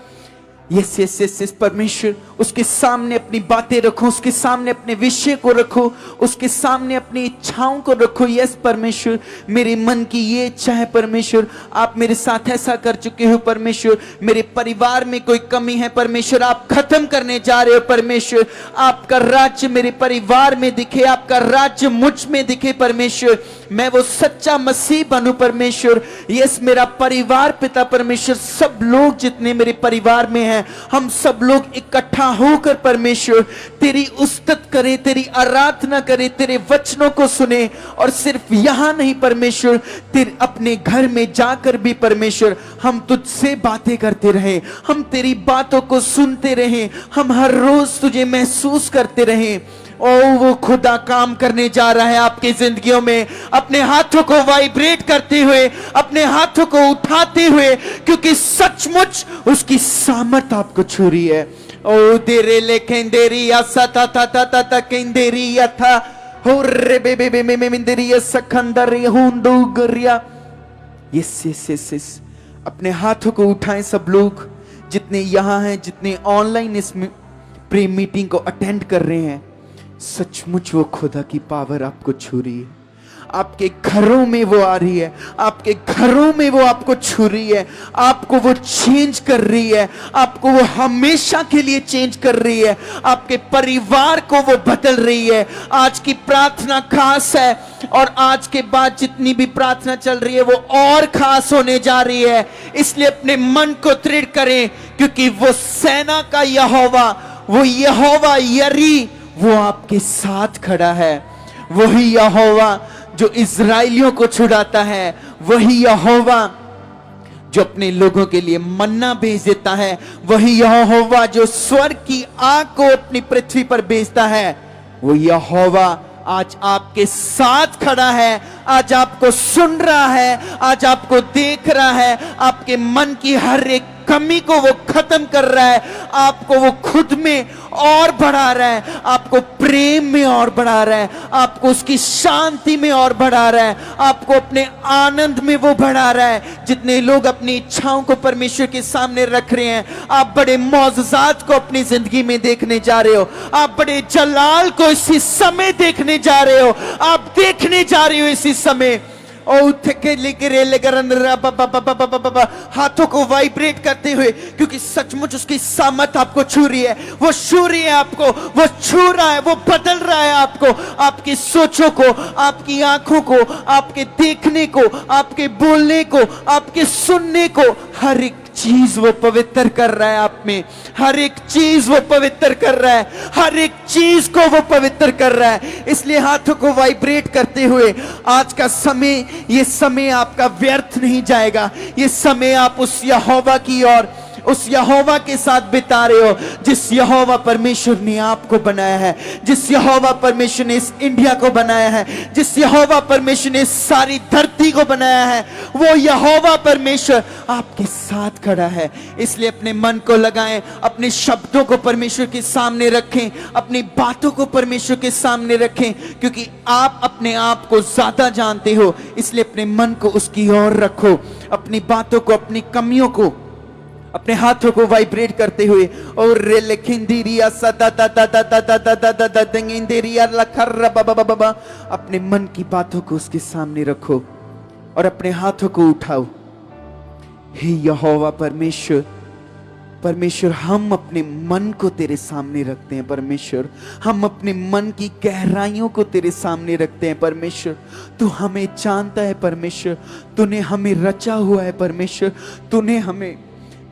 यस यस यस यस परमेश्वर, उसके सामने अपनी बातें रखो, उसके सामने अपने विषय को रखो, उसके सामने अपनी इच्छाओं को रखो। यस परमेश्वर, मेरे मन की ये इच्छा है परमेश्वर, आप मेरे साथ ऐसा कर चुके हो परमेश्वर। मेरे परिवार में कोई कमी है परमेश्वर, आप खत्म करने जा रहे हो परमेश्वर। आपका राज्य मेरे परिवार में दिखे, आपका राज्य मुझ में दिखे परमेश्वर। मैं वो सच्चा मसीह बनूं परमेश्वर। यस, मेरा परिवार पिता परमेश्वर, सब लोग जितने मेरे परिवार में हैं, हम सब लोग इकट्ठा होकर परमेश्वर तेरी उस्तत करें, तेरी आराधना करें, तेरे वचनों को सुने। और सिर्फ यहां नहीं परमेश्वर, तेरे अपने घर में जाकर भी परमेश्वर हम तुझसे बातें करते रहे, हम तेरी बातों को सुनते रहे, हम हर रोज तुझे महसूस करते रहे। ओ वो खुदा काम करने जा रहा है आपकी जिंदगियों में, अपने हाथों को वाइब्रेट करते हुए, अपने हाथों को उठाते हुए, क्योंकि सचमुच उसकी सामर्थ आपको छू रही है। ओ तेरे लेखेंदेरी आसा था था था था था केंदेरी था हो रे बे बे बे मे मे मिंदेरी सखंदर हुंदू गरिया। यस यस यस यस, अपने हाथों को उठाएं सब लोग, जितने यहाँ हैं, जितने ऑनलाइन इस प्रे मीटिंग को अटेंड कर रहे हैं। सचमुच वो खुदा की पावर आपको छू रही है, आपके घरों में वो आ रही है, आपके घरों में वो आपको छू रही है, आपको वो चेंज कर रही है, आपको वो हमेशा के लिए चेंज कर रही है, आपके परिवार को वो बदल रही है। आज की प्रार्थना खास है और आज के बाद जितनी भी प्रार्थना चल रही है वो और खास होने जा रही है। इसलिए अपने मन को दृढ़ करें, क्योंकि वो सेना का यहोवा, वो यहोवा यरी, वो आपके साथ खड़ा है। वही यहोवा जो इजराइलियों को छुड़ाता है, वही यहोवा जो अपने लोगों के लिए मन्ना भेज देता है, वही यहोवा जो स्वर्ग की आग को अपनी पृथ्वी पर भेजता है, वो यहोवा आज आपके साथ खड़ा है, आज आपको सुन रहा है, आज आपको देख रहा है, आपके मन की हर एक कमी को वो खत्म कर रहा है, आपको वो खुद में और बढ़ा रहा है, आपको प्रेम में और बढ़ा रहा है, आपको उसकी शांति में और बढ़ा रहा है, आपको अपने आनंद में वो बढ़ा रहा है। जितने लोग अपनी इच्छाओं को परमेश्वर के सामने रख रहे हैं, आप बड़े मौजज़ात को अपनी जिंदगी में देखने जा रहे हो, आप बड़े जलाल को इसी समय देखने जा रहे हो, आप देखने जा रहे हो इसी समय। हाथों को वाइब्रेट करते हुए, क्योंकि सचमुच उसकी सामर्थ आपको छू रही है, वो छू रही है आपको, वो छू रहा है, वो बदल रहा है आपको, आपकी सोचों को, आपकी आंखों को, आपके देखने को, आपके बोलने को, आपके सुनने को, हर एक चीज वो पवित्र कर रहा है आप में, हर एक चीज वो पवित्र कर रहा है, हर एक चीज को वो पवित्र कर रहा है। इसलिए हाथों को वाइब्रेट करते हुए आज का समय, ये समय आपका व्यर्थ नहीं जाएगा। ये समय आप उस यहोवा की ओर, उस यहोवा के साथ बिता रहे हो, जिस यहोवा परमेश्वर ने आपको बनाया है, जिस यहोवा परमेश्वर ने इस इंडिया को बनाया है, जिस यहोवा परमेश्वर ने इस सारी धरती को बनाया है, वो यहोवा परमेश्वर आपके साथ खड़ा है। इसलिए अपने मन को लगाएं, अपने शब्दों को परमेश्वर के सामने रखें, अपनी बातों को परमेश्वर के सामने रखें, क्योंकि आप अपने आप को ज्यादा जानते हो। इसलिए अपने मन को उसकी ओर रखो, अपनी बातों को, अपनी कमियों को अपने हाथों को वाइब्रेट करते हुए और रे लेखिंदीरिया सदा दा दा दा दा दा दा दा दा दा दंगिंदीरिया लखर्रा बाबा बाबा बाबा। अपने मन की बातों को उसके सामने रखो और अपने हाथों को उठाओ। हे यहोवा परमेश्वर, परमेश्वर हम अपने मन को तेरे सामने रखते हैं परमेश्वर, हम अपने मन की गहराइयों को तेरे सामने रखते हैं परमेश्वर। तू हमें जानता है परमेश्वर, तूने हमें रचा हुआ है परमेश्वर, तूने हमें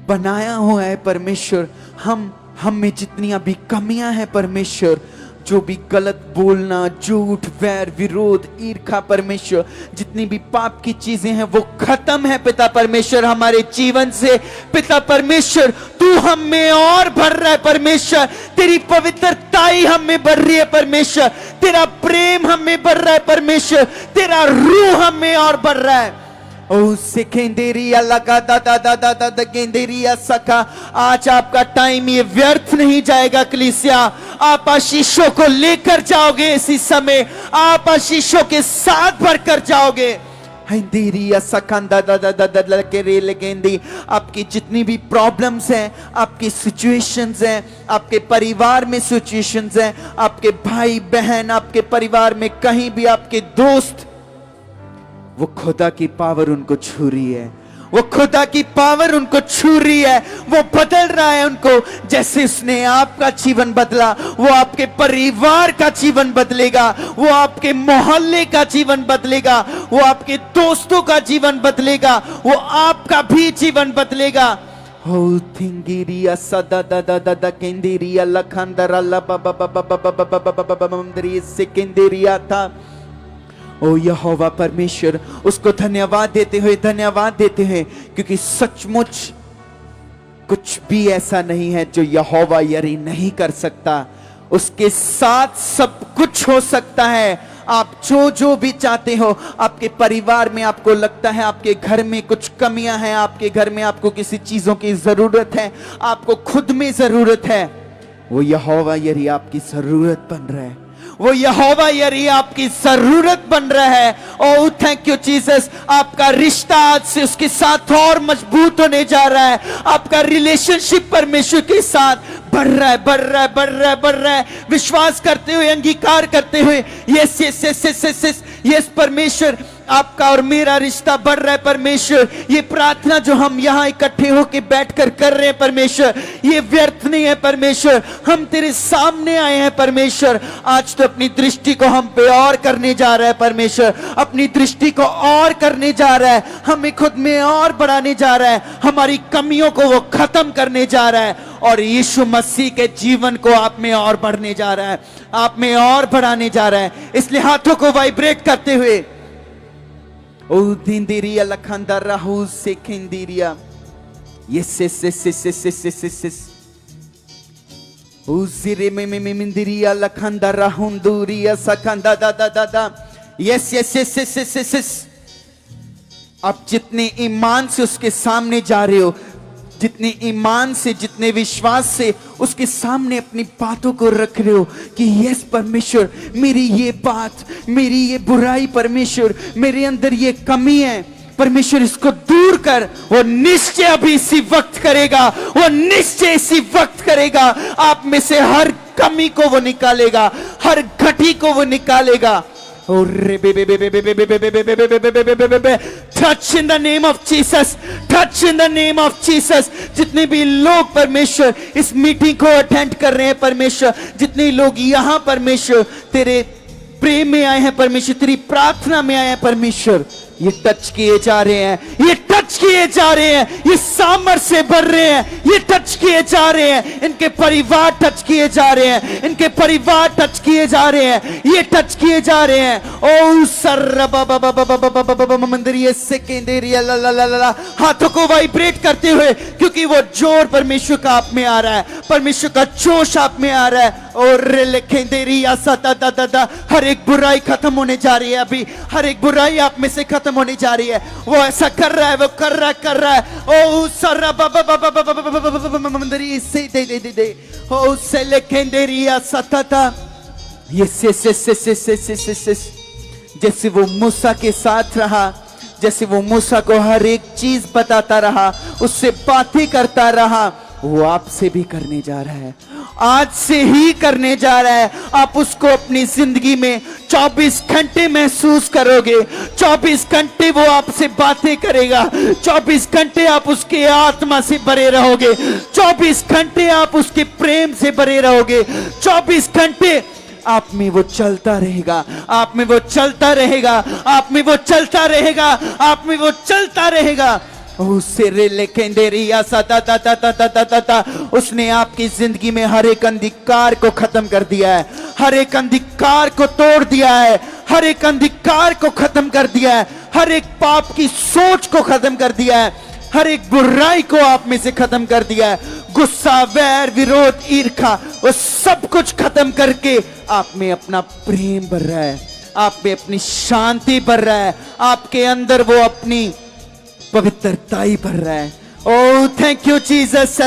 बनाया हुआ है परमेश्वर। हम में जितनी अभी कमियां हैं परमेश्वर, जो भी गलत बोलना, झूठ, वैर, विरोध, ईर्खा परमेश्वर, जितनी भी पाप की चीजें हैं वो खत्म है पिता परमेश्वर हमारे जीवन से। पिता परमेश्वर तू हम में और भर रहा है परमेश्वर, तेरी पवित्रताई हम में बढ़ रही है परमेश्वर, तेरा प्रेम हम में बढ़ रहा है परमेश्वर, तेरा रूह हम में और बढ़ रहा है। ओ सिकेंदेरिया लगा दा दा दा दा दा गेंदेरिया सका। आज आपका टाइम ये व्यर्थ नहीं जाएगा कलीसिया, आप आशीषों को लेकर जाओगे इसी समय, आप आशीषों के साथ भरकर जाओगे। हिंदीरिया सकंदा दा दा दा दा के रे लेगेंदी। आपकी जितनी भी प्रॉब्लम्स हैं, आपकी सिचुएशंस हैं, आपके परिवार में सिचुएशंस हैं, आपके भाई बहन, आपके परिवार में कहीं भी आपके दोस्त, वो खुदा की पावर उनको छू रही है, वो खुदा की पावर उनको छू रही है, वो बदल रहा है उनको। जैसे उसने आपका जीवन बदला, वो आपके परिवार का जीवन बदलेगा, वो आपके मोहल्ले का जीवन बदलेगा, वो आपके दोस्तों का जीवन बदलेगा, वो आपका भी जीवन बदलेगा। हो थिंगिरिया सदा दा दा दा दा केंदिरिया लखंदरा ला बा बा बा बा बा बा बा बा बा बा मंदरी से केंदिरिया था। ओ यहोवा परमेश्वर, उसको धन्यवाद देते हुए धन्यवाद देते हैं, क्योंकि सचमुच कुछ भी ऐसा नहीं है जो यहोवा यरी नहीं कर सकता। उसके साथ सब कुछ हो सकता है। आप जो जो भी चाहते हो, आपके परिवार में आपको लगता है आपके घर में कुछ कमियां हैं, आपके घर में आपको किसी चीजों की जरूरत है, आपको खुद में जरूरत है, वो यहोवा यरी आपकी जरूरत बन रहा है, वो यहोवा यरी आपकी जरूरत बन रहा है। Oh thank you Jesus. आपका रिश्ता आज से उसके साथ और मजबूत होने जा रहा है, आपका रिलेशनशिप परमेश्वर के साथ बढ़ रहा है, बढ़ रहा है, बढ़ रहा है, बढ़ रहा है। विश्वास करते हुए, अंगीकार करते हुए, yes yes yes yes yes yes yes परमेश्वर, आपका और मेरा रिश्ता बढ़ रहा है परमेश्वर। ये प्रार्थना जो हम यहाँ इकट्ठे होकर बैठकर कर रहे हैं परमेश्वर, ये व्यर्थ नहीं है परमेश्वर। हम तेरे सामने आए हैं परमेश्वर। आज तो अपनी दृष्टि को हम पे और करने जा रहा है परमेश्वर, अपनी दृष्टि को और करने जा रहा है, हमें खुद में और बढ़ाने जा रहा है, हमारी कमियों को वो खत्म करने जा रहा है, और यीशु मसीह के जीवन को आप में और बढ़ने जा रहा है, आप में और बढ़ाने जा रहा है। इसलिए हाथों को वाइब्रेट करते हुए ओ दिंदिरिया लखंदा राहु से खिंदिरिया yes yes yes yes yes yes yes yes yes ओ जिरे में मिंदिरिया लखंदा राहुंदुरिया सकंदा दा दा दा दा yes yes yes yes yes yes yes. आप जितने ईमान से उसके सामने जा रहे हो, जितने ईमान से, जितने विश्वास से उसके सामने अपनी बातों को रख रहे हो कि यस परमेश्वर, मेरी ये बात, मेरी ये बुराई परमेश्वर, मेरे अंदर ये कमी है परमेश्वर, इसको दूर कर। वो निश्चय अभी इसी वक्त करेगा, वो निश्चय इसी वक्त करेगा। आप में से हर कमी को वो निकालेगा, हर घटी को वो निकालेगा। Touch in the name of Jesus, touch in the name of Jesus। जितने भी लोग परमेश्वर इस मीटिंग को अटेंड कर रहे हैं परमेश्वर, जितने लोग यहाँ परमेश्वर तेरे प्रेम में आए हैं परमेश्वर, तेरी प्रार्थना में आए हैं परमेश्वर, ये टच किए जा रहे हैं, ये टच किए जा रहे हैं, ये सामर्थ से भर रहे हैं, ये टच किए जा रहे हैं। इनके परिवार टच किए जा रहे हैं, इनके परिवार टच किए जा रहे हैं, ये टच किए जा रहे हैं। ओ सर बाबा बाबा बाबा बाबा मंदिर से केंद्रिया ला ला ला ला, हाथों को वाइब्रेट करते हुए, क्योंकि वो जोर परमेश्वर का आप में आ रहा है, परमेश्वर का जोश आप में आ रहा है। और केंद्रिया सता दा दा दा, हर एक बुराई खत्म होने जा रही है, अभी हर एक बुराई आप में से खत्म होने जा रही है। वो ऐसा कर रहा है, वो कर रहा है। ओ सर बाबा बाबा बाबा मंदिर से दे दे दे दे, ओ से केंद्रिया सता दा yes yes yes yes yes yes yes. जैसे वो मूसा के साथ रहा, जैसे वो मूसा को हर एक चीज बताता रहा, उससे बातें करता रहा, वो आपसे भी करने जा रहा है, आज से ही करने जा रहा है। आप उसको अपनी जिंदगी में 24 घंटे महसूस करोगे। 24 घंटे वो आपसे बातें करेगा। 24 घंटे आप उसके आत्मा से भरे रहोगे। 24 घंटे आप उसके प्रेम से भरे रहोगे। 24 घंटे आप में वो चलता रहेगा, आप में वो चलता रहेगा, आप में वो चलता रहेगा, आप में वो चलता रहेगा। उसने आपकी जिंदगी में हर एक अंधकार को खत्म कर दिया है, हर एक अंधकार को तोड़ दिया है, हर एक अंधकार को खत्म कर दिया है, हर एक पाप की सोच को खत्म कर दिया है, हर एक बुराई को आप में से खत्म कर दिया है। गुस्सा, वैर, विरोध, ईर्ष्या, वो सब कुछ खत्म करके आप में अपना प्रेम भर रहा है, आप में अपनी शांति भर रहा है, आपके अंदर वो अपनी पवित्रता ही भर रहा है। Oh, thank you, Jesus.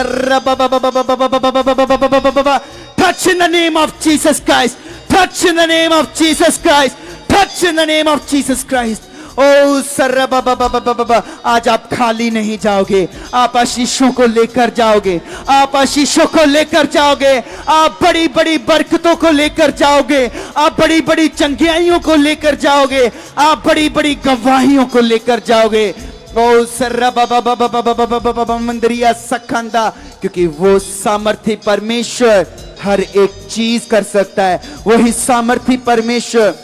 Touch in the name of Jesus Christ. Touch in the name of Jesus Christ. Touch in the name of Jesus Christ. Oh, आज आप खाली नहीं जाओगे, आप आशीषों को लेकर जाओगे, आप आशीषों को लेकर जाओगे, आप बड़ी बड़ी बरकतों को लेकर जाओगे, आप बड़ी बड़ी चंगियाइयों को लेकर जाओगे, आप बड़ी बड़ी गवाहियों को लेकर जाओगे। ओ मंदरिया सखंदा, क्योंकि वो सामर्थी परमेश्वर हर एक चीज कर सकता है। वही सामर्थी परमेश्वर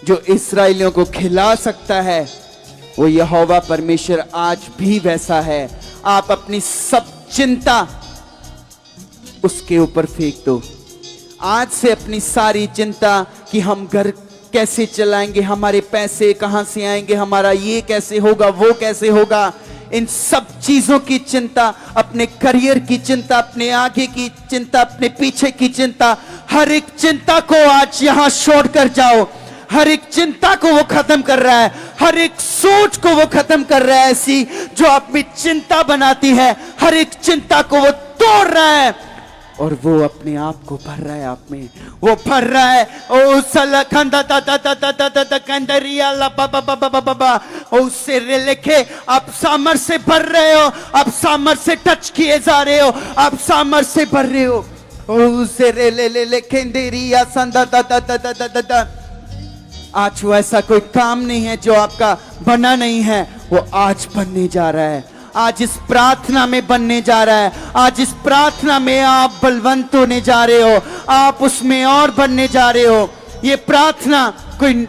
जो इस्राएलियों को खिला सकता है, वो यहोवा परमेश्वर आज भी वैसा है। आप अपनी सब चिंता उसके ऊपर फेंक दो। आज से अपनी सारी चिंता कि हम घर कैसे चलाएंगे, हमारे पैसे कहां से आएंगे, हमारा ये कैसे होगा, वो कैसे होगा, इन सब चीजों की चिंता, अपने करियर की चिंता, अपने आगे की चिंता, अपने पीछे की चिंता, हर एक चिंता को आज यहां छोड़ कर जाओ। हर एक चिंता को वो खत्म कर रहा है, हर एक सोच को वो खत्म कर रहा है ऐसी जो आप में चिंता बनाती है, हर एक चिंता को वो तोड़ रहा है और वो अपने आप को भर रहा है, आप में वो भर रहा है। ओ सलखंदा ता ता ता ता ता ता कंदरिया ला बा बा बा बा बा बा। ओ से लेके आप सामर्थ से भर रहे हो, आप सामर्थ से टच किए जा रहे हो, आप सामर्थ से भर रहे हो। ओ से ले कंदरिया संदा ता ता ता ता ता ता। आज वो ऐसा कोई काम नहीं है जो आपका बना नहीं है, वो आज बनने जा रहा है। आज इस प्रार्थना में बनने जा रहा है। आज इस प्रार्थना में आप बलवंत होने जा रहे हो, आप उसमें और बनने जा रहे हो। ये प्रार्थना कोई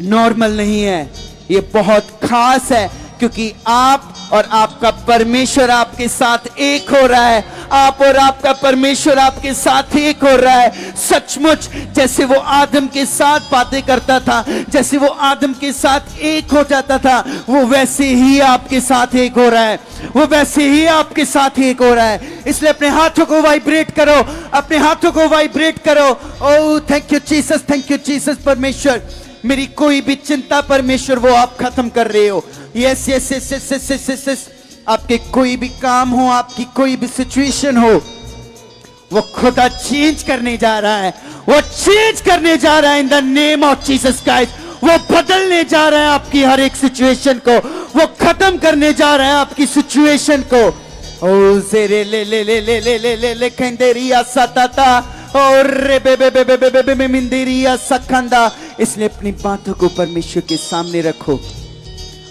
नॉर्मल नहीं है, ये बहुत खास है, क्योंकि आप और आपका परमेश्वर आपके साथ एक हो रहा है। आप और आपका परमेश्वर आपके साथ एक हो रहा है। सचमुच जैसे वो आदम के साथ बातें करता था, जैसे वो आदम के साथ एक हो जाता था, वो वैसे ही आपके साथ एक हो रहा है, वो वैसे ही आपके साथ एक हो रहा है। इसलिए अपने हाथों को वाइब्रेट करो, अपने हाथों को वाइब्रेट करो। Oh thank you Jesus, thank you Jesus. परमेश्वर मेरी कोई भी चिंता परमेश्वर वो आप खत्म कर रहे हो। Yes yes yes yes yes yes yes yes. आपके कोई भी काम हो, आपकी कोई भी सिचुएशन हो, वो खुदा चेंज करने जा रहा है, वो चेंज करने जा रहा है इन the name of Jesus Christ. वो बदलने जा रहा है आपकी हर एक सिचुएशन को, वो खत्म करने जा रहा है आपकी सिचुएशन को। ओ से ले ले ले ले ले ले ले ले ले कंदरिया सताता और रे बे बे बे बे बे बे बे मिंदिरिया सखंदा। इसलिए अपनी बातों को परमेश्वर के सामने रखो,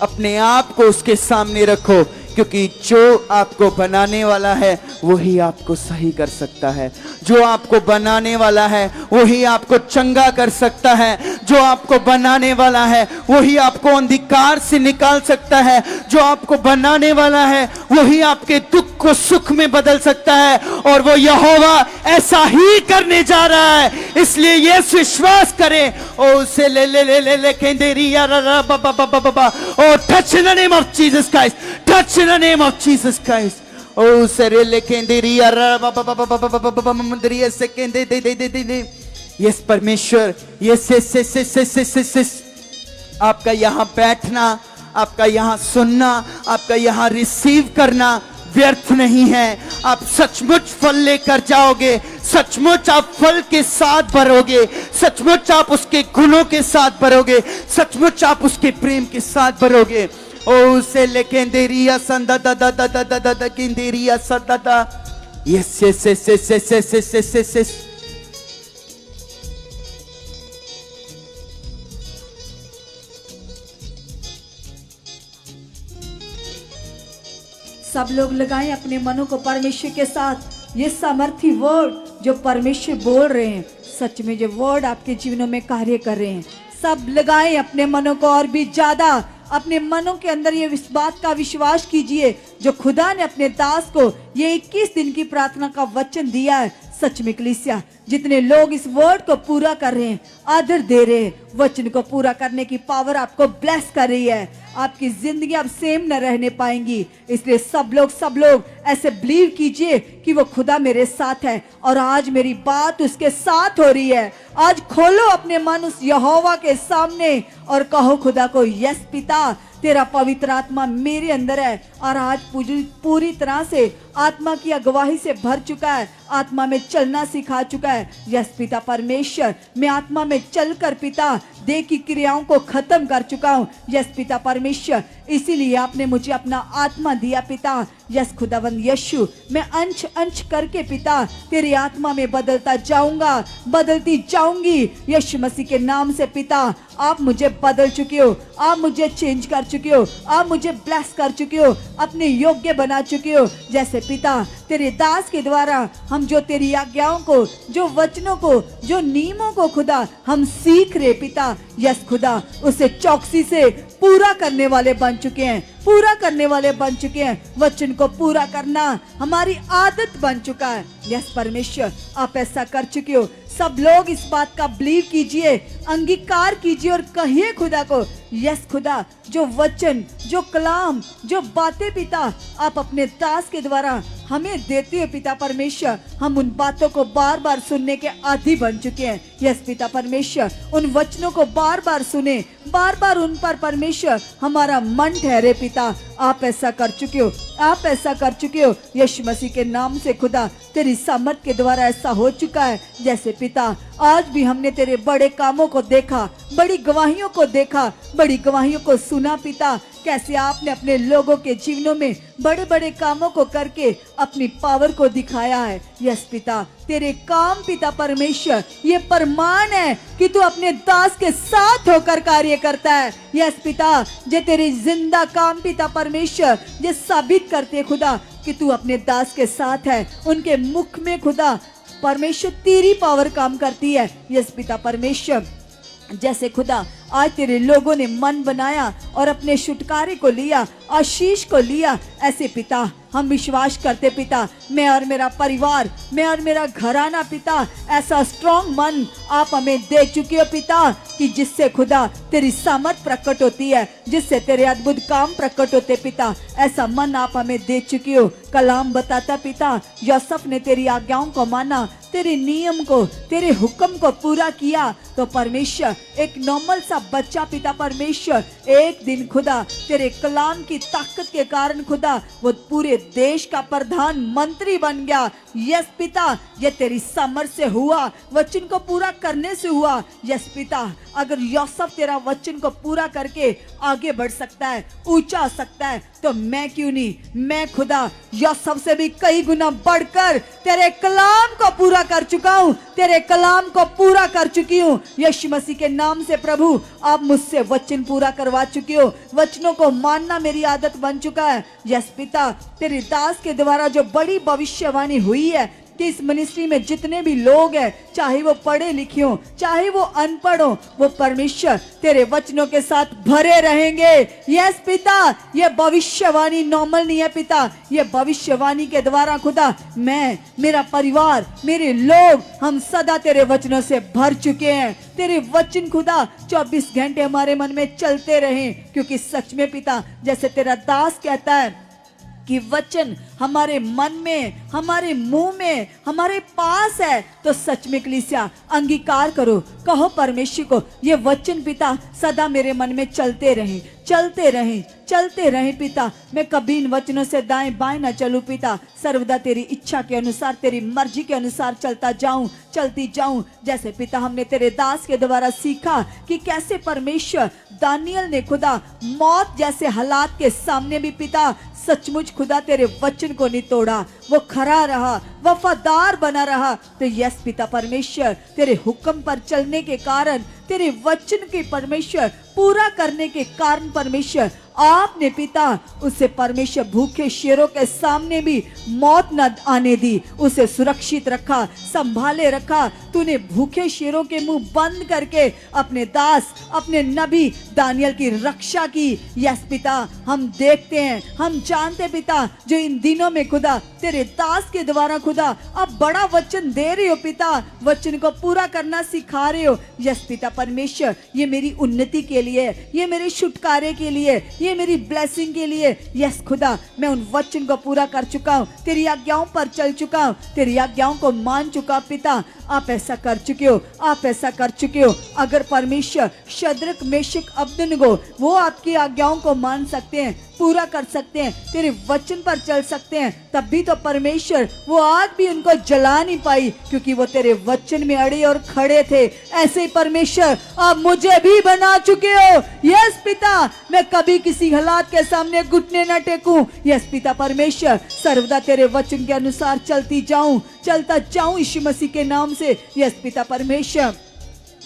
अपने आप को उसके सामने रखो, क्योंकि जो आपको बनाने वाला है वही आपको सही कर सकता है। जो आपको बनाने वाला है वही आपको चंगा कर सकता है। जो आपको बनाने वाला है वही आपको अंधकार से निकाल सकता है। जो आपको बनाने वाला है वही आपके दुख को सुख में बदल सकता है, और वो यहोवा ऐसा ही करने जा रहा है। इसलिए ये विश्वास करें। ओ से ले ले ले ले ले केंदेरिया रा बा बा बा बा बा। Oh touch in the name of Jesus Christ, touch in the name of Jesus Christ. ओ सरे ले केंदेरिया रा बा बा बा बा बा बा बा मंदरिया से केंदे दे दे दे दे। यस परमेश्वर, yes yes yes yes yes yes yes. आपका यहाँ बैठना, आपका यहाँ सुनना, आपका यहाँ रिसीव करना व्यर्थ नहीं है। आप सचमुच फल लेकर जाओगे, सचमुच आप फल के साथ भरोगे, सचमुच आप उसके गुणों के साथ भरोगे, सचमुच आप उसके प्रेम के साथ भरोगे। ओ से लेकेंदेरिया संदा दा दा दा दा दा दा दा किंदेरिया संदा दा। Yes yes yes yes yes yes yes yes yes yes. सब लोग लगाएं अपने मनों को परमेश्वर के साथ। ये सामर्थी वर्ड जो परमेश्वर बोल रहे हैं, सच में जो वर्ड आपके जीवनों में कार्य कर रहे हैं। सब लगाएं अपने मनों को और भी ज्यादा अपने मनों के अंदर ये इस बात का विश्वास कीजिए जो खुदा ने अपने दास को ये 21 दिन की प्रार्थना का वचन दिया है। सच में कलीसिया जितने लोग इस वर्ड को पूरा कर रहे हैं, आदर दे रहे हैं, वचन को पूरा करने की पावर आपको ब्लेस कर रही है। आपकी जिंदगी अब सेम न रहने पाएंगी। इसलिए सब लोग ऐसे बिलीव कीजिए कि वो खुदा मेरे साथ है और आज मेरी बात उसके साथ हो रही है। आज खोलो अपने मन उस यहोवा के सामने और कहो खुदा को, यस पिता, तेरा पवित्र आत्मा मेरे अंदर है और आज पूरी तरह से आत्मा की अगवाही से भर चुका है, आत्मा में चलना सिखा चुका है। यस पिता परमेश्वर, मैं आत्मा में चलकर पिता देह की क्रियाओं को खत्म कर चुका हूँ। यस पिता परमेश्वर, इसीलिए आपने मुझे अपना आत्मा दिया पिता। यस खुदावंद यीशु, मैं अंश अंश करके पिता तेरी आत्मा में बदलता जाऊंगा, बदलती जाऊंगी। यीशु मसीह के नाम से पिता, आप मुझे बदल चुके हो, आप मुझे चेंज कर चुके हो, आप मुझे ब्लेस कर चुके हो, अपने योग्य बना चुके हो। जैसे पिता तेरे दास के द्वारा हम जो तेरी आज्ञाओं को, जो वचनों को, जो नियमों को खुदा हम सीख रहे पिता, यस खुदा उसे चौकसी से पूरा करने वाले बन चुके हैं, पूरा करने वाले बन चुके हैं। वचन को पूरा करना हमारी आदत बन चुका है। यस परमेश्वर, आप ऐसा कर चुके हो। सब लोग इस बात का बिलीव कीजिए, अंगीकार कीजिए और कहिए खुदा को, यस खुदा, जो वचन, जो कलाम, जो बातें पिता आप अपने दास के द्वारा हमें देते हो पिता परमेश्वर, हम उन बातों को बार बार सुनने के आदी बन चुके हैं। यस पिता परमेश्वर, उन वचनों को बार बार सुने, बार बार उन पर परमेश्वर हमारा मन ठहरे पिता। आप ऐसा कर चुके हो, आप ऐसा कर चुके हो। यीशु मसीह के नाम से खुदा तेरी सामर्थ के द्वारा ऐसा हो चुका है। जैसे पिता आज भी हमने तेरे बड़े कामों को देखा, बड़ी गवाहियों को देखा, बड़ी गवाहियों को सुना पिता, कैसे आपने अपने लोगों के जीवनों में बड़े बड़े कामों को करके अपनी पावर को दिखाया है। यस पिता, तेरे काम पिता परमेश्वर ये प्रमाण है कि तू अपने दास के साथ होकर कार्य करता है। यस पिता, जे तेरे जिंदा काम पिता परमेश्वर ये साबित करते खुदा कि तू अपने दास के साथ है। उनके मुख में खुदा परमेश्वर तेरी पावर काम करती है। यस पिता परमेश्वर, जैसे खुदा आज तेरे लोगों ने मन बनाया और अपने छुटकारे को लिया, आशीष को लिया, ऐसे पिता हम विश्वास करते पिता, मैं और मेरा परिवार, मैं और मेरा घराना पिता, ऐसा स्ट्रॉन्ग मन आप हमें दे चुके हो पिता कि जिससे खुदा तेरी सामर्थ प्रकट होती है, जिससे तेरे अद्भुत काम प्रकट होते पिता, ऐसा मन आप हमें दे चुके हो। कलाम बताता पिता, यूसुफ ने तेरी आज्ञाओं को माना, तेरे नियम को, तेरे हुक्म को पूरा किया, तो परमेश्वर एक नॉर्मल सा बच्चा पिता परमेश्वर एक दिन खुदा तेरे कलाम की ताकत के कारण खुदा वो पूरे देश का प्रधानमंत्री बन गया। यस पिता, ये तेरी समझ से हुआ, वचन को पूरा करने से हुआ। यस पिता, अगर यूसुफ तेरा वचन को पूरा करके आगे बढ़ सकता है, ऊंचा हो सकता है, तो मैं क्यों नहीं, मैं खुदा यूसुफ से भी कई गुना बढ़कर तेरे कलाम को पूरा कर चुका हूं, तेरे कलाम को पूरा कर चुकी हूं। यीशु मसीह के नाम से प्रभु आप मुझसे वचन पूरा करवा चुके हो, वचनों को मानना मेरी आदत बन चुका है। यस पिता, तेरे दास के द्वारा जो बड़ी भविष्यवाणी हुई है कि इस मिनिस्ट्री में जितने भी लोग हैं, चाहे वो पढ़े लिखे हो, चाहे वो अनपढ़ हो, वो परमेश्वर तेरे वचनों के साथ भरे रहेंगे। यस पिता, ये भविष्यवाणी नॉर्मल नहीं है पिता, ये भविष्यवाणी के द्वारा खुदा मैं, मेरा परिवार, मेरे लोग, हम सदा तेरे वचनों से भर चुके हैं। तेरे वचन खुदा 24 घंटे हमारे मन में चलते रहे, क्योंकि सच में पिता जैसे तेरा दास कहता है कि वचन हमारे मन में, हमारे मुंह में, हमारे पास है, तो सच में कलीसिया अंगीकार करो, कहो परमेश्वर को, ये वचन पिता सदा मेरे मन में चलते रहें, चलते रहें, चलते रहें पिता। मैं कभी इन वचनों से दाएं बाएं ना चलूं पिता, सर्वदा तेरी इच्छा के अनुसार, तेरी मर्जी के अनुसार चलता जाऊं, चलती जाऊं। जैसे पिता हमने तेरे दास के द्वारा सीखा कि कैसे परमेश्वर दानियल ने खुदा मौत जैसे हालात के सामने भी पिता सचमुच खुदा तेरे वचन को नहीं तोड़ा, वो खड़ा रहा, वफादार बना रहा। तो यस पिता परमेश्वर, तेरे हुक्म पर चलने के कारण, तेरे वचन के परमेश्वर पूरा करने के कारण परमेश्वर आपने पिता उसे परमेश्वर भूखे शेरों के सामने भी मौत न आने दी, उसे सुरक्षित रखा, संभाले रखा। तूने भूखे शेरों के मुंह बंद करके अपने दास, अपने नबी दानियल की रक्षा की। यस पिता, हम देखते हैं, हम जानते पिता, जो इन दिनों में खुदा तेरे दास के द्वारा खुदा अब बड़ा वचन दे रहे हो पिता, वचन को पूरा करना सिखा रहे हो। यस पिता परमेश्वर, ये मेरी उन्नति के लिए, ये मेरे छुटकारे के लिए, ये मेरी ब्लेसिंग के लिए। यस खुदा, मैं उन वचन को पूरा कर चुका हूँ, तेरी आज्ञाओं पर चल चुका हूँ, तेरी आज्ञाओं को मान चुका पिता। आप ऐसा कर चुके हो, आप ऐसा कर चुके हो। अगर परमेश्वर शद्रक मेशक अबेदनगो वो आपकी आज्ञाओं को मान सकते हैं, पूरा कर सकते हैं, तेरे वचन पर चल सकते हैं, तब भी तो परमेश्वर वो आग भी उनको जला नहीं पाई, क्योंकि वो तेरे वचन में अड़े और खड़े थे। ऐसे ही परमेश्वर आप मुझे भी बना चुके हो। यस पिता, मैं कभी किसी हालात के सामने घुटने न टेकूं। यस पिता परमेश्वर, सर्वदा तेरे वचन के अनुसार चलती जाऊं, चलता जाऊं यीशु मसीह के नाम से। यस पिता परमेश्वर,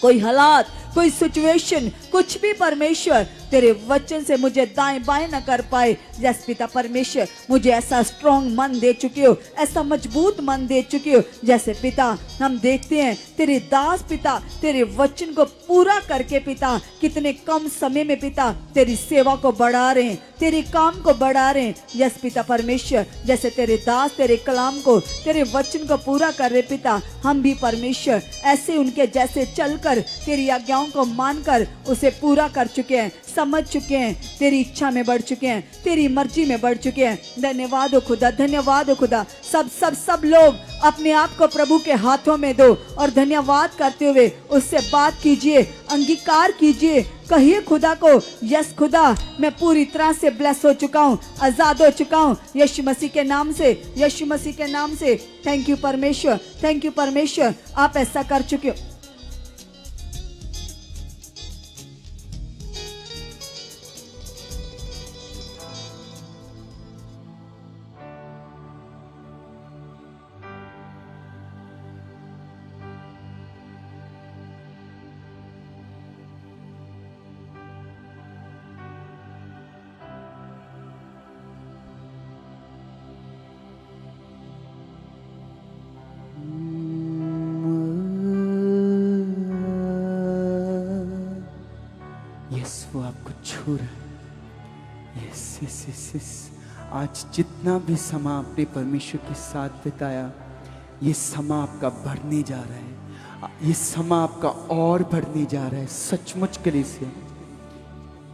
कोई हालात, कोई सिचुएशन, कुछ भी परमेश्वर तेरे वचन से मुझे दाएं बाएं न कर पाए। यस पिता परमेश्वर, मुझे ऐसा स्ट्रॉन्ग मन दे चुके हो, ऐसा मजबूत मन दे चुके हो। जैसे पिता हम देखते हैं तेरे दास पिता तेरे वचन को पूरा करके पिता कितने कम समय में पिता तेरी सेवा को बढ़ा रहे हैं, तेरे काम को बढ़ा रहे हैं। यस पिता परमेश्वर, जैसे तेरे दास तेरे कलाम को, तेरे वचन को पूरा कर रहे पिता, हम भी परमेश्वर ऐसे उनके जैसे चलकर तेरी आज्ञाओं को मानकर उसे पूरा कर चुके हैं, समझ चुके हैं, तेरी इच्छा में बढ़ चुके हैं, तेरी मर्जी में बढ़ चुके हैं। धन्यवाद हो खुदा, धन्यवाद हो खुदा। सब सब सब लोग अपने आप को प्रभु के हाथों में दो और धन्यवाद करते हुए उससे बात कीजिए, अंगीकार कीजिए, कहिए खुदा को, यस खुदा मैं पूरी तरह से ब्लेस हो चुका हूँ, आजाद हो चुका हूँ यीशु मसीह के नाम से, यीशु मसीह के नाम से। थैंक यू परमेश्वर, थैंक यू परमेश्वर, आप ऐसा कर चुके हो। यस, वो आपको छू रहा है। Yes yes yes yes. आज जितना भी समा आपने परमेश्वर के साथ बिताया, ये समा आपका बढ़ने जा रहा है, ये समा आपका और बढ़ने जा रहा है सचमुच कलीसिया,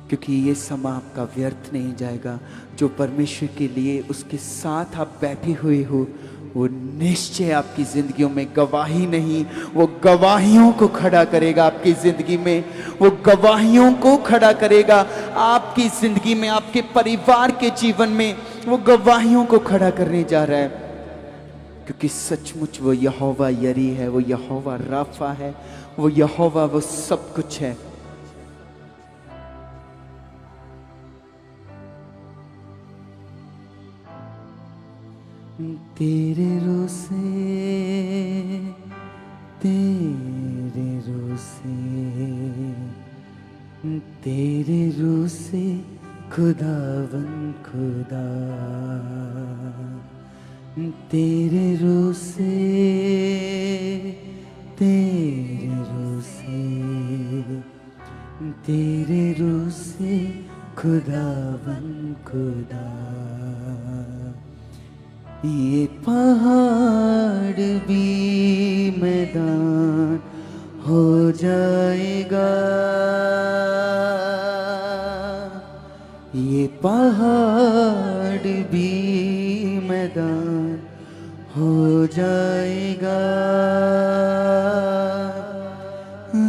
क्योंकि ये समा आपका व्यर्थ नहीं जाएगा। जो परमेश्वर के लिए उसके साथ आप बैठे हुए हो, वो निश्चय आपकी जिंदगियों में गवाही नहीं, वो गवाहियों को खड़ा करेगा आपकी जिंदगी में, वो गवाहियों को खड़ा करेगा आपकी जिंदगी में, आपके परिवार के जीवन में वो गवाहियों को खड़ा करने जा रहा है। क्योंकि सचमुच वो यहोवा यरी है, वो यहोवा राफा है, वो यहोवा वो सब कुछ है। तेरे रोसे, तेरे रोसे, तेरे रोसे खुदावन खुदा, तेरे रोसे, तेरे रोसे, तेरे रोसे खुदावन खुदा। ये पहाड़ भी मैदान हो जाएगा, ये पहाड़ भी मैदान हो जाएगा,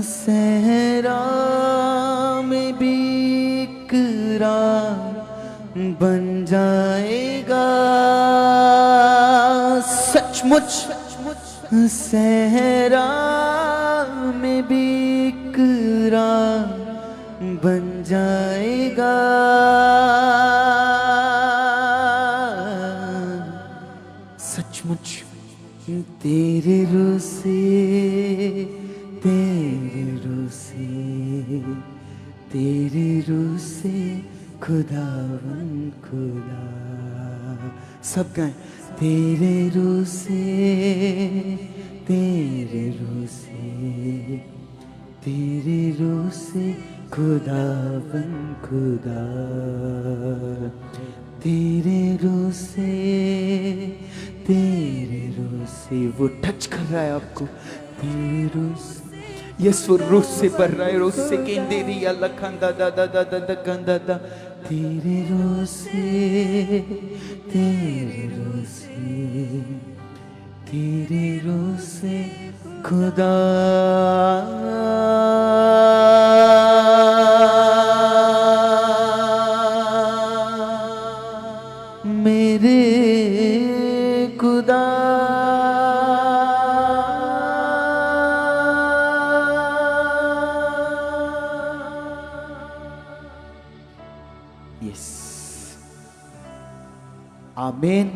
सहरा में भी इकरार बन जाएगा, सचमुच सहरा में भी इकरार बन जाएगा, सचमुच तेरे रूह से, तेरे रूह से, तेरे रूह से खुदावन खुदा, सब गाएं, तेरे रूह से, तेरे रूह से, तेरे रूह से खुदावन खुदा, तेरे रूह से, तेरे रूह से। वो टच कर रहा है आपको, तेरे रूह से, यस वो रूह से भर रहा है, रूह से केंदेरी अल्लाह खंदा दा दा दा दा दा गंदा दा, तेरे रूह से, तेरे रूह से, तेरे रूह से खुदा, मेरे खुदा, यस आमीन।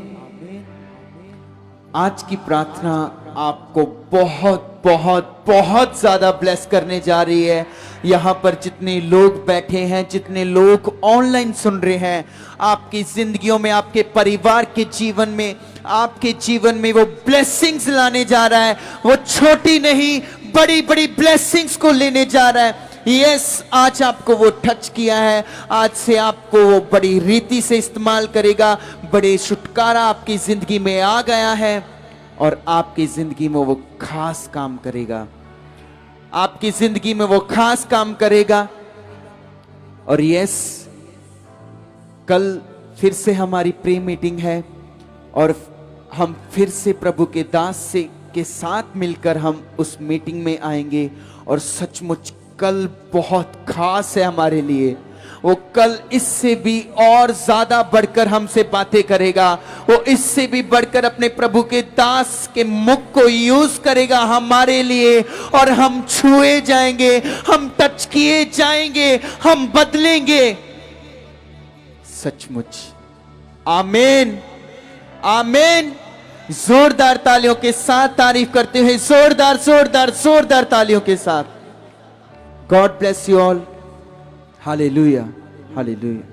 आज की प्रार्थना आपको बहुत बहुत बहुत ज्यादा ब्लेस करने जा रही है। यहाँ पर जितने लोग बैठे हैं, जितने लोग ऑनलाइन सुन रहे हैं, आपकी जिंदगियों में, आपके परिवार के जीवन में, आपके जीवन में वो ब्लेसिंग्स लाने जा रहा है। वो छोटी नहीं, बड़ी बड़ी ब्लेसिंग्स को लेने जा रहा है। यस, आज आपको वो टच किया है, आज से आपको वो बड़ी रीति से इस्तेमाल करेगा। बड़े छुटकारा आपकी जिंदगी में आ गया है और आपकी जिंदगी में वो खास काम करेगा, आपकी जिंदगी में वो खास काम करेगा। और यस, कल फिर से हमारी प्रे मीटिंग है और हम फिर से प्रभु के दास से के साथ मिलकर हम उस मीटिंग में आएंगे। और सचमुच कल बहुत खास है हमारे लिए। वो कल इससे भी और ज्यादा बढ़कर हमसे बातें करेगा, वो इससे भी बढ़कर अपने प्रभु के दास के मुख को यूज करेगा हमारे लिए। और हम छुए जाएंगे, हम टच किए जाएंगे, हम बदलेंगे सचमुच। आमीन, आमीन। जोरदार तालियों के साथ तारीफ करते हुए, जोरदार जोरदार जोरदार तालियों के साथ। God bless you all. Hallelujah, hallelujah.